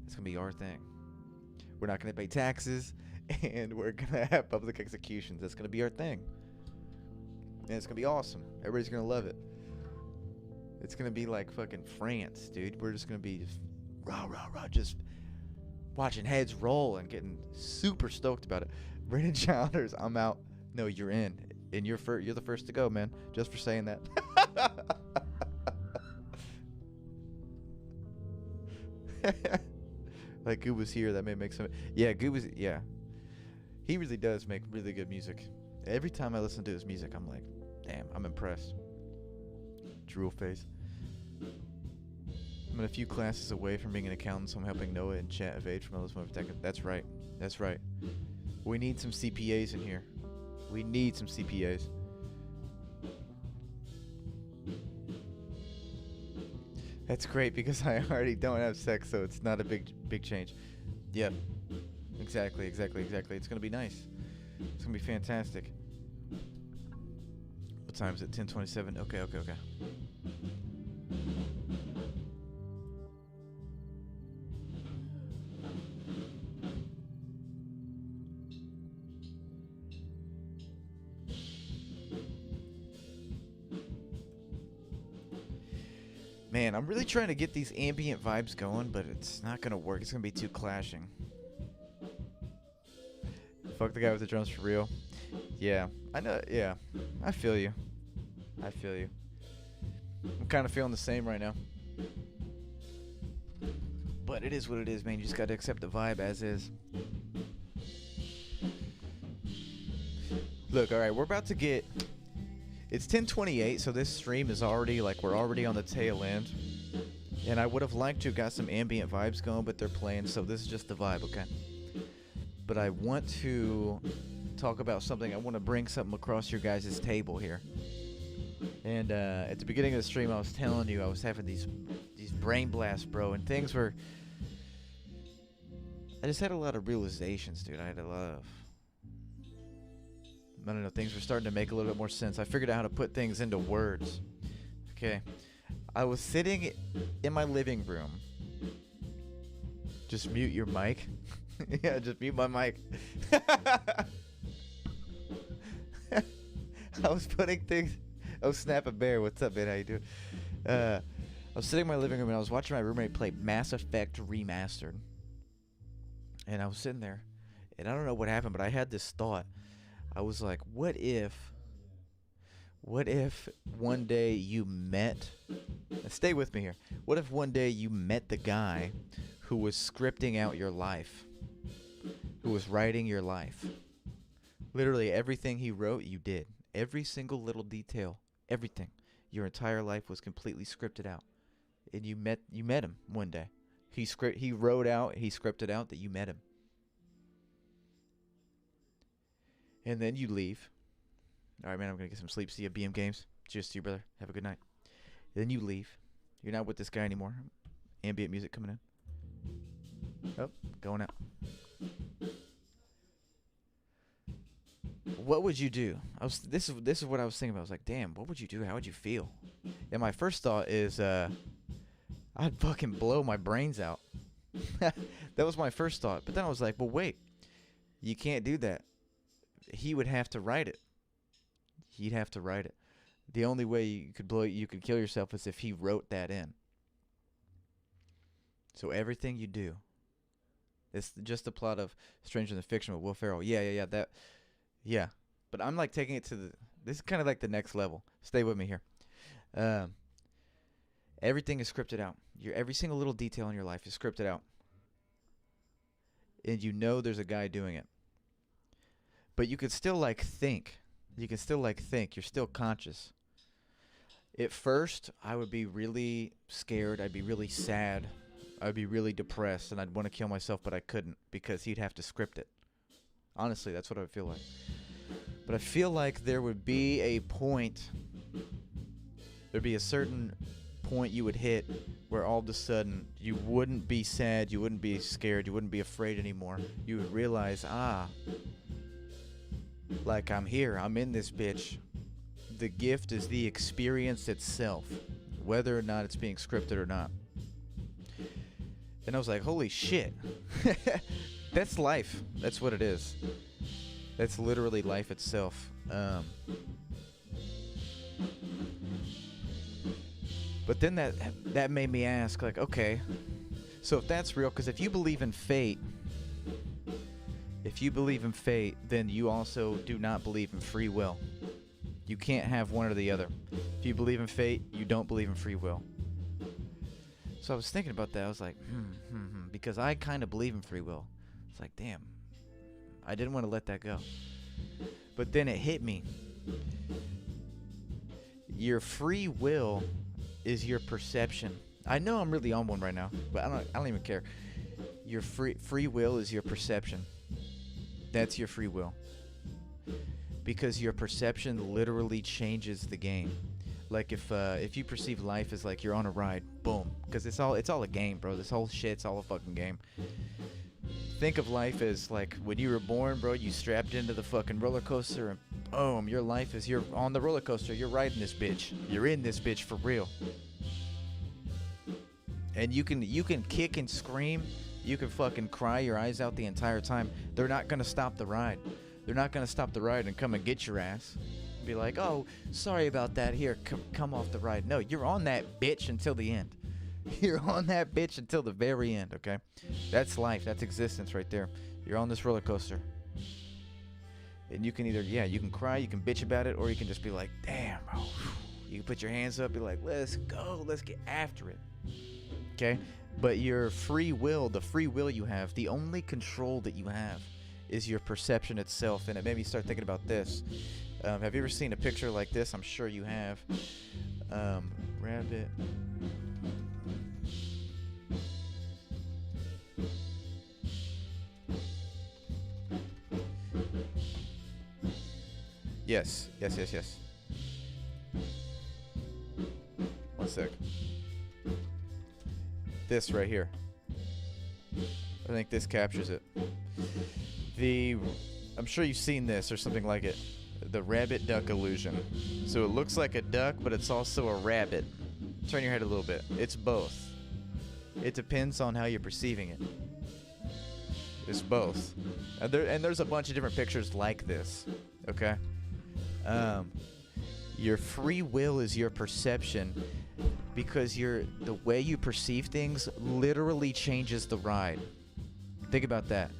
It's going to be our thing. We're not going to pay taxes, and we're going to have public executions. That's going to be our thing. And it's going to be awesome. Everybody's going to love it. It's going to be like fucking France, dude. We're just going to be just rah, rah, rah, just watching heads roll and getting super stoked about it. Brandon Childers, I'm out. No, you're in. And you're the first to go, man. Just for saying that. Like Goob was here, that may make some. Yeah, Goob was. Yeah, he really does make really good music. Every time I listen to his music, I'm like, damn, I'm impressed. Drool face. I'm a few classes away from being an accountant, so I'm helping Noah and chat evade from all this tech. That's right. That's right. We need some CPAs in here. We need some CPAs. That's great because I already don't have sex, so it's not a big change. Yep. Exactly. It's gonna be nice. It's gonna be fantastic. What time is it? 10:27. Okay. Man, I'm really trying to get these ambient vibes going, but it's not going to work. It's going to be too clashing. Fuck the guy with the drums for real. Yeah, I know. Yeah, I feel you. I'm kind of feeling the same right now. But it is what it is, man. You just got to accept the vibe as is. Look, all right, we're about to get... It's 10:28, so this stream is already, like, we're already on the tail end. And I would have liked to have got some ambient vibes going, but they're playing, so this is just the vibe, okay? But I want to talk about something. I want to bring something across your guys' table here. And at the beginning of the stream, I was telling you I was having these brain blasts, bro, and things were... I just had a lot of realizations, dude. I had a lot of... I don't know, things were starting to make a little bit more sense. I figured out how to put things into words. Okay. I was sitting in my living room. Just mute your mic. Yeah, just mute my mic. I was putting things... Oh, Snap a Bear. What's up, man? How you doing? I was sitting in my living room and I was watching my roommate play Mass Effect Remastered. And I was sitting there. And I don't know what happened, but I had this thought. I was like, what if one day you met, stay with me here. What if one day you met the guy who was scripting out your life, who was writing your life? Literally everything he wrote, you did. Every single little detail, everything. Your entire life was completely scripted out. And you met him one day. He scripted out that you met him. And then you leave. All right, man, I'm going to get some sleep. See you at BM Games. Cheers to you, brother. Have a good night. Then you leave. You're not with this guy anymore. Ambient music coming in. Oh, going out. What would you do? This is what I was thinking about. I was like, damn, what would you do? How would you feel? And my first thought is I'd fucking blow my brains out. That was my first thought. But then I was like, well, wait. You can't do that. He would have to write it. He'd have to write it. The only way you could kill yourself is if he wrote that in. So everything you do, it's just the plot of Stranger Than Fiction with Will Ferrell. Yeah. But I'm like taking it to this is kind of like the next level. Stay with me here. Everything is scripted out. Every single little detail in your life is scripted out. And you know there's a guy doing it. But you could still like think. You can still like think. You're still conscious. At first, I would be really scared. I'd be really sad. I'd be really depressed. And I'd want to kill myself, but I couldn't because he'd have to script it. Honestly, that's what I would feel like. But I feel like there would be a point. There'd be a certain point you would hit where all of a sudden you wouldn't be sad. You wouldn't be scared. You wouldn't be afraid anymore. You would realize, like I'm here. I'm in this bitch. The gift is the experience itself, whether or not it's being scripted or not. And I was like, holy shit. That's life. That's what it is. That's literally life itself. But then that made me ask, like, okay, so if that's real, because if you believe in fate, then you also do not believe in free will. You can't have one or the other. If you believe in fate, you don't believe in free will. So I was thinking about that. I was like, because I kind of believe in free will. It's like, damn, I didn't want to let that go. But then it hit me. Your free will is your perception. I know I'm really on one right now, but I don't even care. Your free will is your perception. That's your free will. Because your perception literally changes the game. Like if you perceive life as like you're on a ride, boom. Because it's all a game, bro. This whole shit's all a fucking game. Think of life as like when you were born, bro, you strapped into the fucking roller coaster and boom, your life is you're on the roller coaster, you're riding this bitch. You're in this bitch for real. And you can kick and scream, you can fucking cry your eyes out the entire time. They're not gonna stop the ride. They're not gonna stop the ride and come and get your ass. Be like, oh, sorry about that. Here, come off the ride. No, you're on that bitch until the end. You're on that bitch until the very end, okay? That's life. That's existence right there. You're on this roller coaster. And you can either, you can cry, you can bitch about it, or you can just be like, damn, bro. You can put your hands up, be like, let's go, let's get after it. Okay? But your free will, the free will you have, the only control that you have is your perception itself. And it made me start thinking about this. Have you ever seen a picture like this? I'm sure you have. Rabbit. Yes. One sec. This right here. I think this captures it. I'm sure you've seen this or something like it. The rabbit duck illusion. So it looks like a duck, but it's also a rabbit. Turn your head a little bit. It's both. It depends on how you're perceiving it. It's both. And there's a bunch of different pictures like this. Okay? Your free will is your perception because the way you perceive things literally changes the ride. Think about that.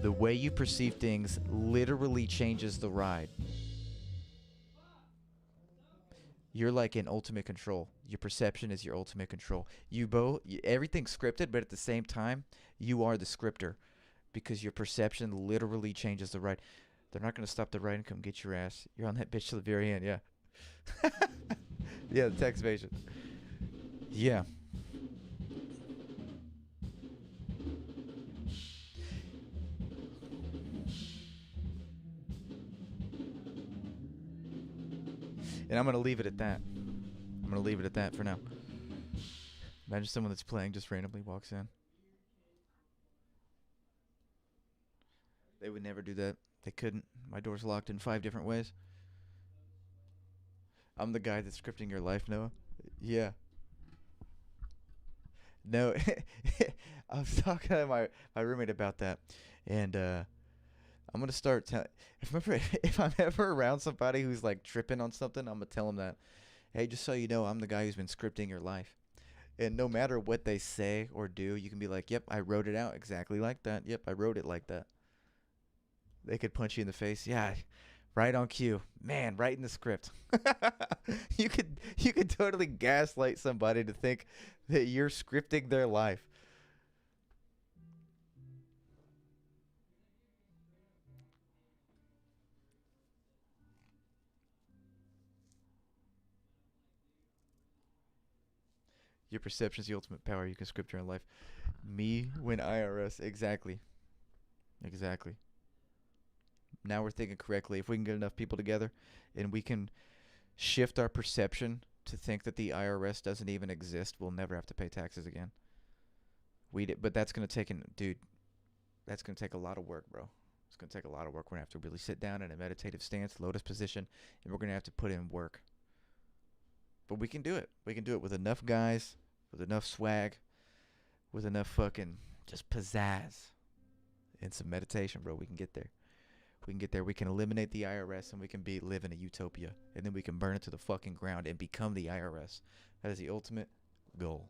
The way you perceive things literally changes the ride. You're like in ultimate control. Your perception is your ultimate control. Everything's scripted, but at the same time, you are the scripter because your perception literally changes the ride. They're not going to stop the ride and come get your ass. You're on that bitch till the very end, yeah. Yeah, the tax evasion. Yeah. And I'm going to leave it at that. I'm going to leave it at that for now. Imagine someone that's playing just randomly walks in. They would never do that. They couldn't. My door's locked in 5 different ways. I'm the guy that's scripting your life, Noah. Yeah. No, I was talking to my roommate about that, and I'm gonna start telling. If I'm ever around somebody who's like tripping on something, I'm gonna tell them that. Hey, just so you know, I'm the guy who's been scripting your life. And no matter what they say or do, you can be like, "Yep, I wrote it out exactly like that. Yep, I wrote it like that." They could punch you in the face. Yeah, right on cue. Man, right in the script. You could totally gaslight somebody to think that you're scripting their life. Your perception is the ultimate power. You can script your own life. Me when IRS. Exactly. Exactly. Now we're thinking correctly. If we can get enough people together and we can shift our perception to think that the IRS doesn't even exist, we'll never have to pay taxes again. But that's going to take that's going to take a lot of work, bro. It's going to take a lot of work. We're going to have to really sit down in a meditative stance, lotus position, and we're going to have to put in work. But we can do it. We can do it with enough guys, with enough swag, with enough fucking just pizzazz and some meditation, bro. We can get there. We can get there. We can eliminate the IRS and we can live in a utopia. And then we can burn it to the fucking ground and become the IRS. That is the ultimate goal.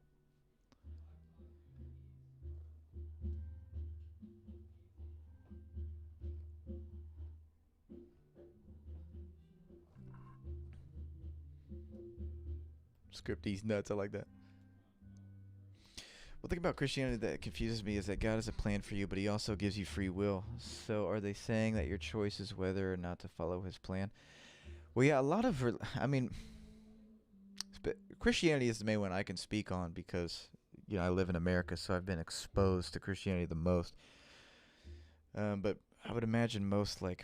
Script these nuts. I like that. One thing about Christianity that confuses me is that God has a plan for you, but he also gives you free will. So are they saying that your choice is whether or not to follow his plan? Well, yeah, a lot of, Christianity is the main one I can speak on because, I live in America, so I've been exposed to Christianity the most. But I would imagine most I'm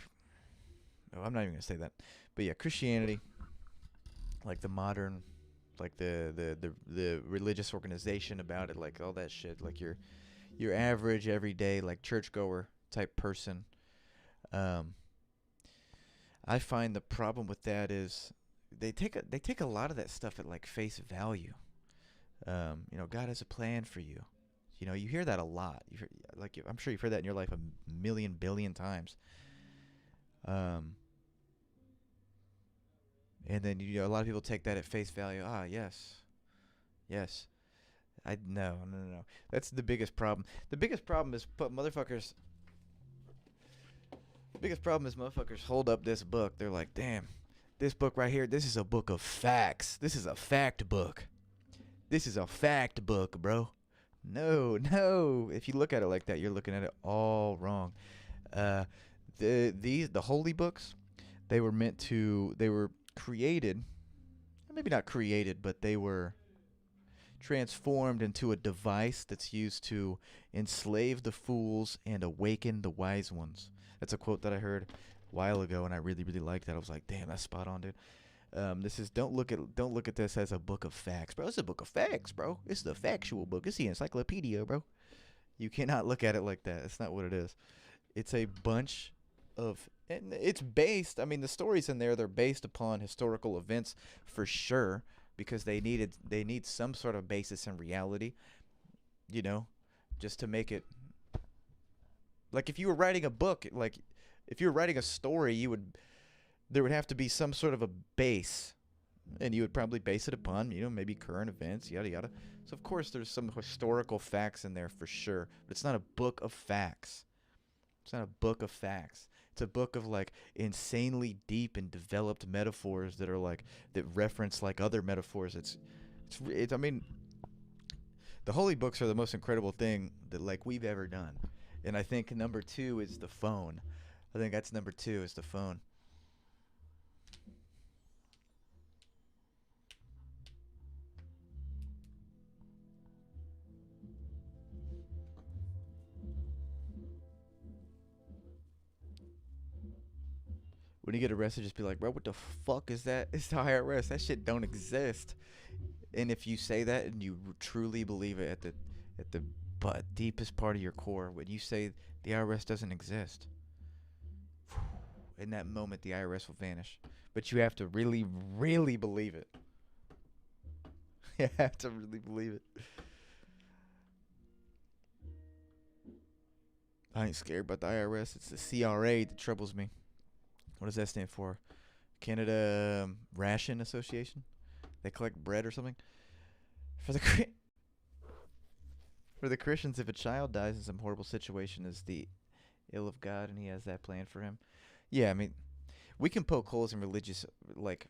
not even going to say that. But yeah, Christianity, like the modern, like the religious organization about it, like all that shit, like your average everyday like churchgoer type person. I find the problem with that is they take a lot of that stuff at like face value. God has a plan for you. You hear that a lot. I'm sure you've heard that in your life a million billion times. And then a lot of people take that at face value. Ah, yes. No. That's the biggest problem. The biggest problem is motherfuckers hold up this book. They're like, "Damn, this book right here, this is a book of facts. This is a fact book. This is a fact book, bro." No. If you look at it like that, you're looking at it all wrong. The holy books, they were created, maybe not created, but they were transformed into a device that's used to enslave the fools and awaken the wise ones. That's a quote that I heard a while ago, and I really, really liked that. I was like, damn, that's spot on, dude. This is don't look at this as a book of facts, bro. It's a book of facts, bro. It's the factual book. It's the encyclopedia, bro. You cannot look at it like that. It's not what it is. It's a bunch of, and it's based, the stories in there, they're based upon historical events for sure, because they need some sort of basis in reality, just to make it, like if you were writing a book, like if you were writing a story, there would have to be some sort of a base, and you would probably base it upon, maybe current events, yada yada. So of course there's some historical facts in there for sure, but it's not a book of facts. It's not a book of facts. It's a book of like insanely deep and developed metaphors that are like that reference like other metaphors. I mean, the holy books are the most incredible thing that like we've ever done. And I think number 2 is the phone. I think that's number 2 is the phone. When you get arrested, just be like, bro, what the fuck is that? It's the IRS. That shit don't exist. And if you say that and you truly believe it at the but deepest part of your core, when you say the IRS doesn't exist, in that moment the IRS will vanish. But you have to really, really believe it. You have to really believe it. I ain't scared about the IRS. It's the CRA that troubles me. What does that stand for? Canada Ration Association? They collect bread or something? For the for the Christians, if a child dies in some horrible situation, is the ill of God, and He has that plan for him. Yeah, I mean, we can poke holes in religious, like,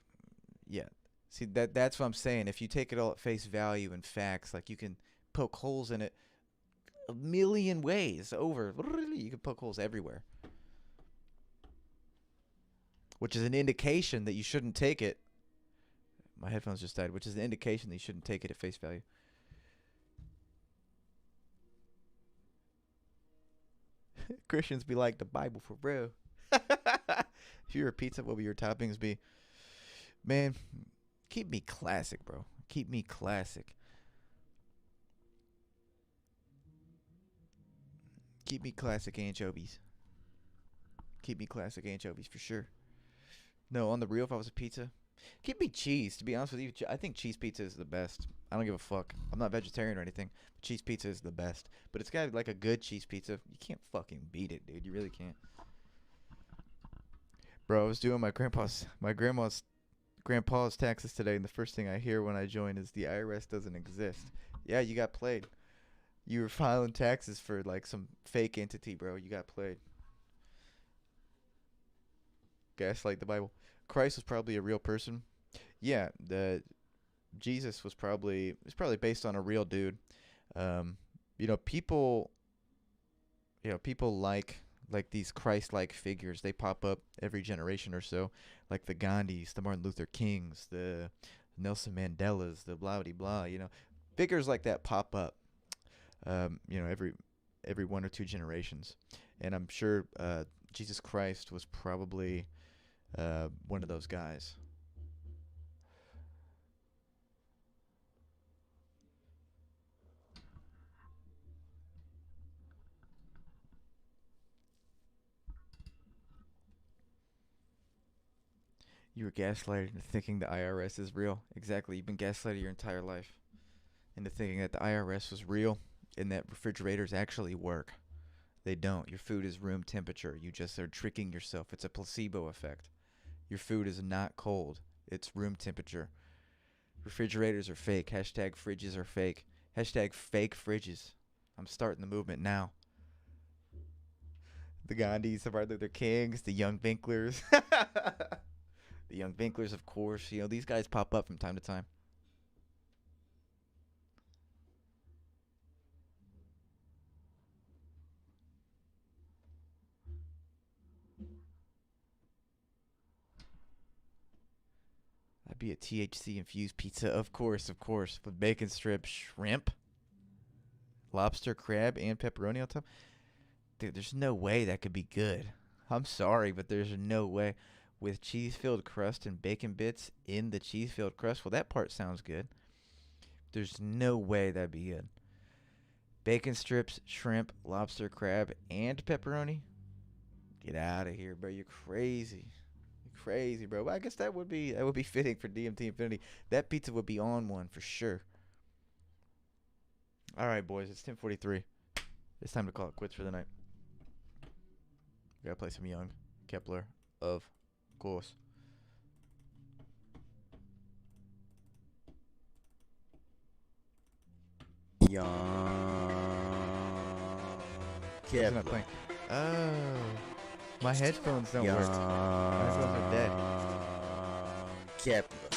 yeah. See, that's what I'm saying. If you take it all at face value and facts, like you can poke holes in it a million ways over. You can poke holes everywhere, which is an indication that you shouldn't take it. My headphones just died, which is an indication that you shouldn't take it at face value. Christians be like the Bible for real. If you were a pizza, what would your toppings be? Man, keep me classic, bro. Keep me classic. Keep me classic anchovies. Keep me classic anchovies for sure. No, on the real, if I was a pizza, keep me cheese. To be honest with you, I think cheese pizza is the best. I don't give a fuck. I'm not vegetarian or anything. But cheese pizza is the best. But it's got like a good cheese pizza. You can't fucking beat it, dude. You really can't. Bro, I was doing my grandpa's taxes today, and the first thing I hear when I join is the IRS doesn't exist. Yeah, you got played. You were filing taxes for like some fake entity, bro. You got played. Gaslight the Bible. Christ was probably a real person. Yeah, the Jesus was probably based on a real dude. Um, you know, people like these Christ-like figures. They pop up every generation or so, like the Gandhis, the Martin Luther Kings, the Nelson Mandelas, the blah blah blah. You know, figures like that pop up. Every 1 or 2 generations, and I'm sure Jesus Christ was probably one of those guys. You were gaslighted into thinking the IRS is real. Exactly. You've been gaslighted your entire life into thinking that the IRS was real and that refrigerators actually work. They don't. Your food is room temperature. You just are tricking yourself. It's a placebo effect. Your food is not cold. It's room temperature. Refrigerators are fake. Hashtag fridges are fake. Hashtag fake fridges. I'm starting the movement now. The Gandhis, the Martin Luther Kings, the Young Vinklers. The Young Vinklers, of course. You know, these guys pop up from time to time. That'd be a THC infused pizza, of course, with bacon strips, shrimp, lobster, crab, and pepperoni on top. Dude, there's no way that could be good. I'm sorry, but there's no way. With cheese-filled crust and bacon bits in the cheese-filled crust, well, that part sounds good. There's no way that'd be good. Bacon strips, shrimp, lobster, crab, and pepperoni? Get out of here, bro. You're crazy. You're crazy, bro. Well, I guess that would be fitting for DMT Infinity. That pizza would be on one for sure. All right, boys. It's 10:43. It's time to call it quits for the night. We gotta play some Young Kepler, of course. Young Where's it not playing? Oh. My headphones don't work. My headphones are dead. Kepler.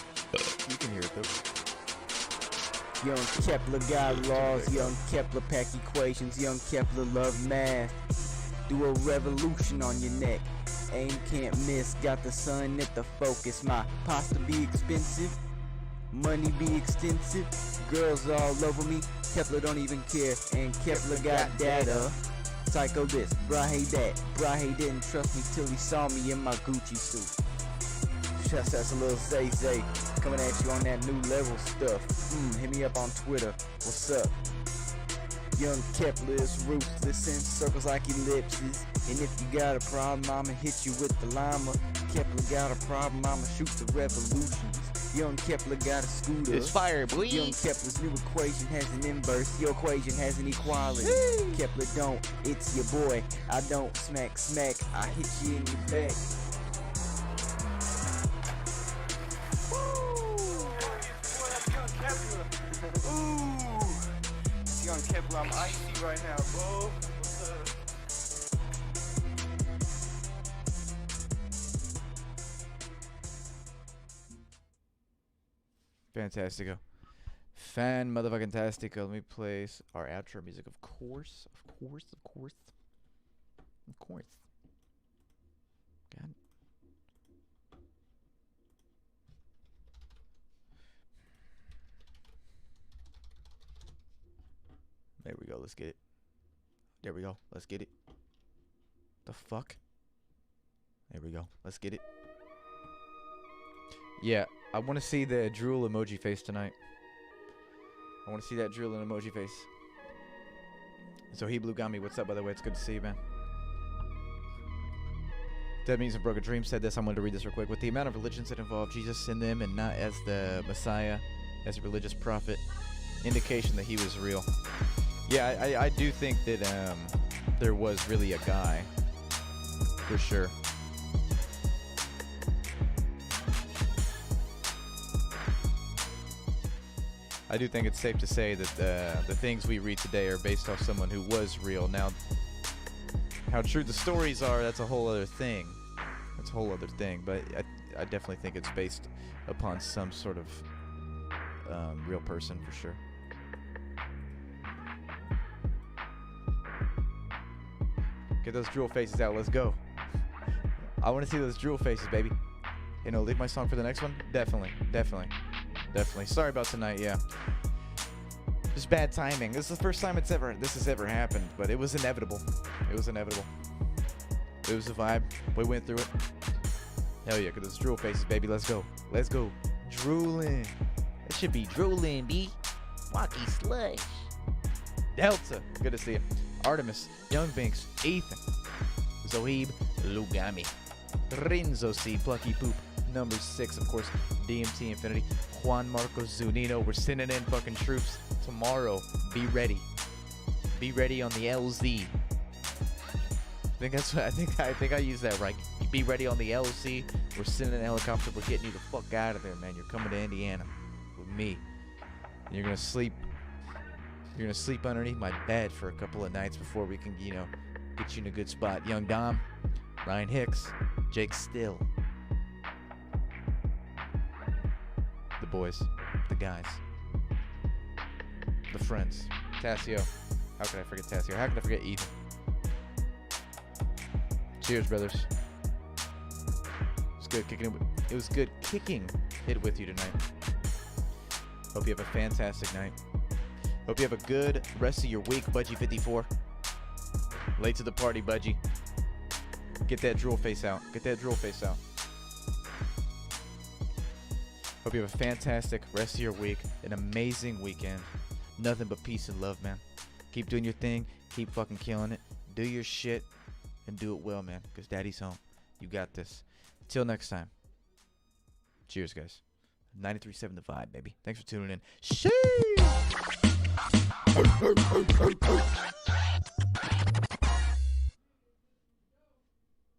You can hear it though. Young Kepler got laws, young Kepler pack equations, young Kepler love math. Do a revolution on your neck. Aim can't miss, got the sun at the focus. My pasta be expensive, money be extensive. Girls all over me, Kepler don't even care. And Kepler got data. Psycho this, bruh hate that. Bruh he didn't trust me till he saw me in my Gucci suit. Just that's a little Zay coming at you on that new level stuff. Hit me up on Twitter. What's up? Young Kepler is ruthless in circles like ellipses. And if you got a problem, I'ma hit you with the llama. Kepler got a problem, I'ma shoot the revolutions. Young Kepler got a scooter. It's fire, boy. Young Kepler's new equation has an inverse. Your equation has an equality. Kepler don't. It's your boy. I don't smack. I hit you in your back. Young Kepler, I'm icy right now, bro. What's up? Fantastico. Fan motherfucking tastico. Let me play our outro music, of course. God. There we go. Let's get it. There we go. Let's get it. The fuck? There we go. Let's get it. Yeah, I want to see the drool emoji face tonight. I want to see that drool and emoji face. So he blue gummy, what's up, by the way? It's good to see you, man. Dead Means and Broken Dreams said this. I wanted to read this real quick. With the amount of religions that involve Jesus in them and not as the Messiah, as a religious prophet, indication that he was real. Yeah, I do think that there was really a guy, for sure. I do think it's safe to say that the things we read today are based off someone who was real. Now, how true the stories are, that's a whole other thing. That's a whole other thing. But I definitely think it's based upon some sort of real person, for sure. Get those drool faces out. Let's go. I want to see those drool faces, baby. You know, leave my song for the next one? Definitely. Sorry about tonight, yeah. Just bad timing. This is the first time this has ever happened, but it was inevitable. It was a vibe. We went through it. Hell yeah, get those drool faces, baby. Let's go. Drooling. It should be drooling, B. Walkie slush. Delta. Good to see you. Artemis, Young Binks, Ethan, Zohib, Lugami, Rinzo C, Plucky Poop, number 6, of course, DMT Infinity, Juan Marcos Zunino. We're sending in fucking troops tomorrow. Be ready. Be ready on the LZ. I think I used that right. Be ready on the LZ. We're sending a helicopter. We're getting you the fuck out of there, man. You're coming to Indiana with me. And you're gonna sleep. You're gonna sleep underneath my bed for a couple of nights before we can, you know, get you in a good spot. Young Dom, Ryan Hicks, Jake Still. The boys, the guys, the friends. Tassio. How could I forget Tassio? How could I forget Ethan? Cheers, brothers. It was good kicking it with you tonight. Hope you have a fantastic night. Hope you have a good rest of your week, Budgie54. Late to the party, Budgie. Get that drool face out. Hope you have a fantastic rest of your week. An amazing weekend. Nothing but peace and love, man. Keep doing your thing. Keep fucking killing it. Do your shit. And do it well, man. Because daddy's home. You got this. Till next time. Cheers, guys. 93.7 The Vibe, baby. Thanks for tuning in. Sheesh!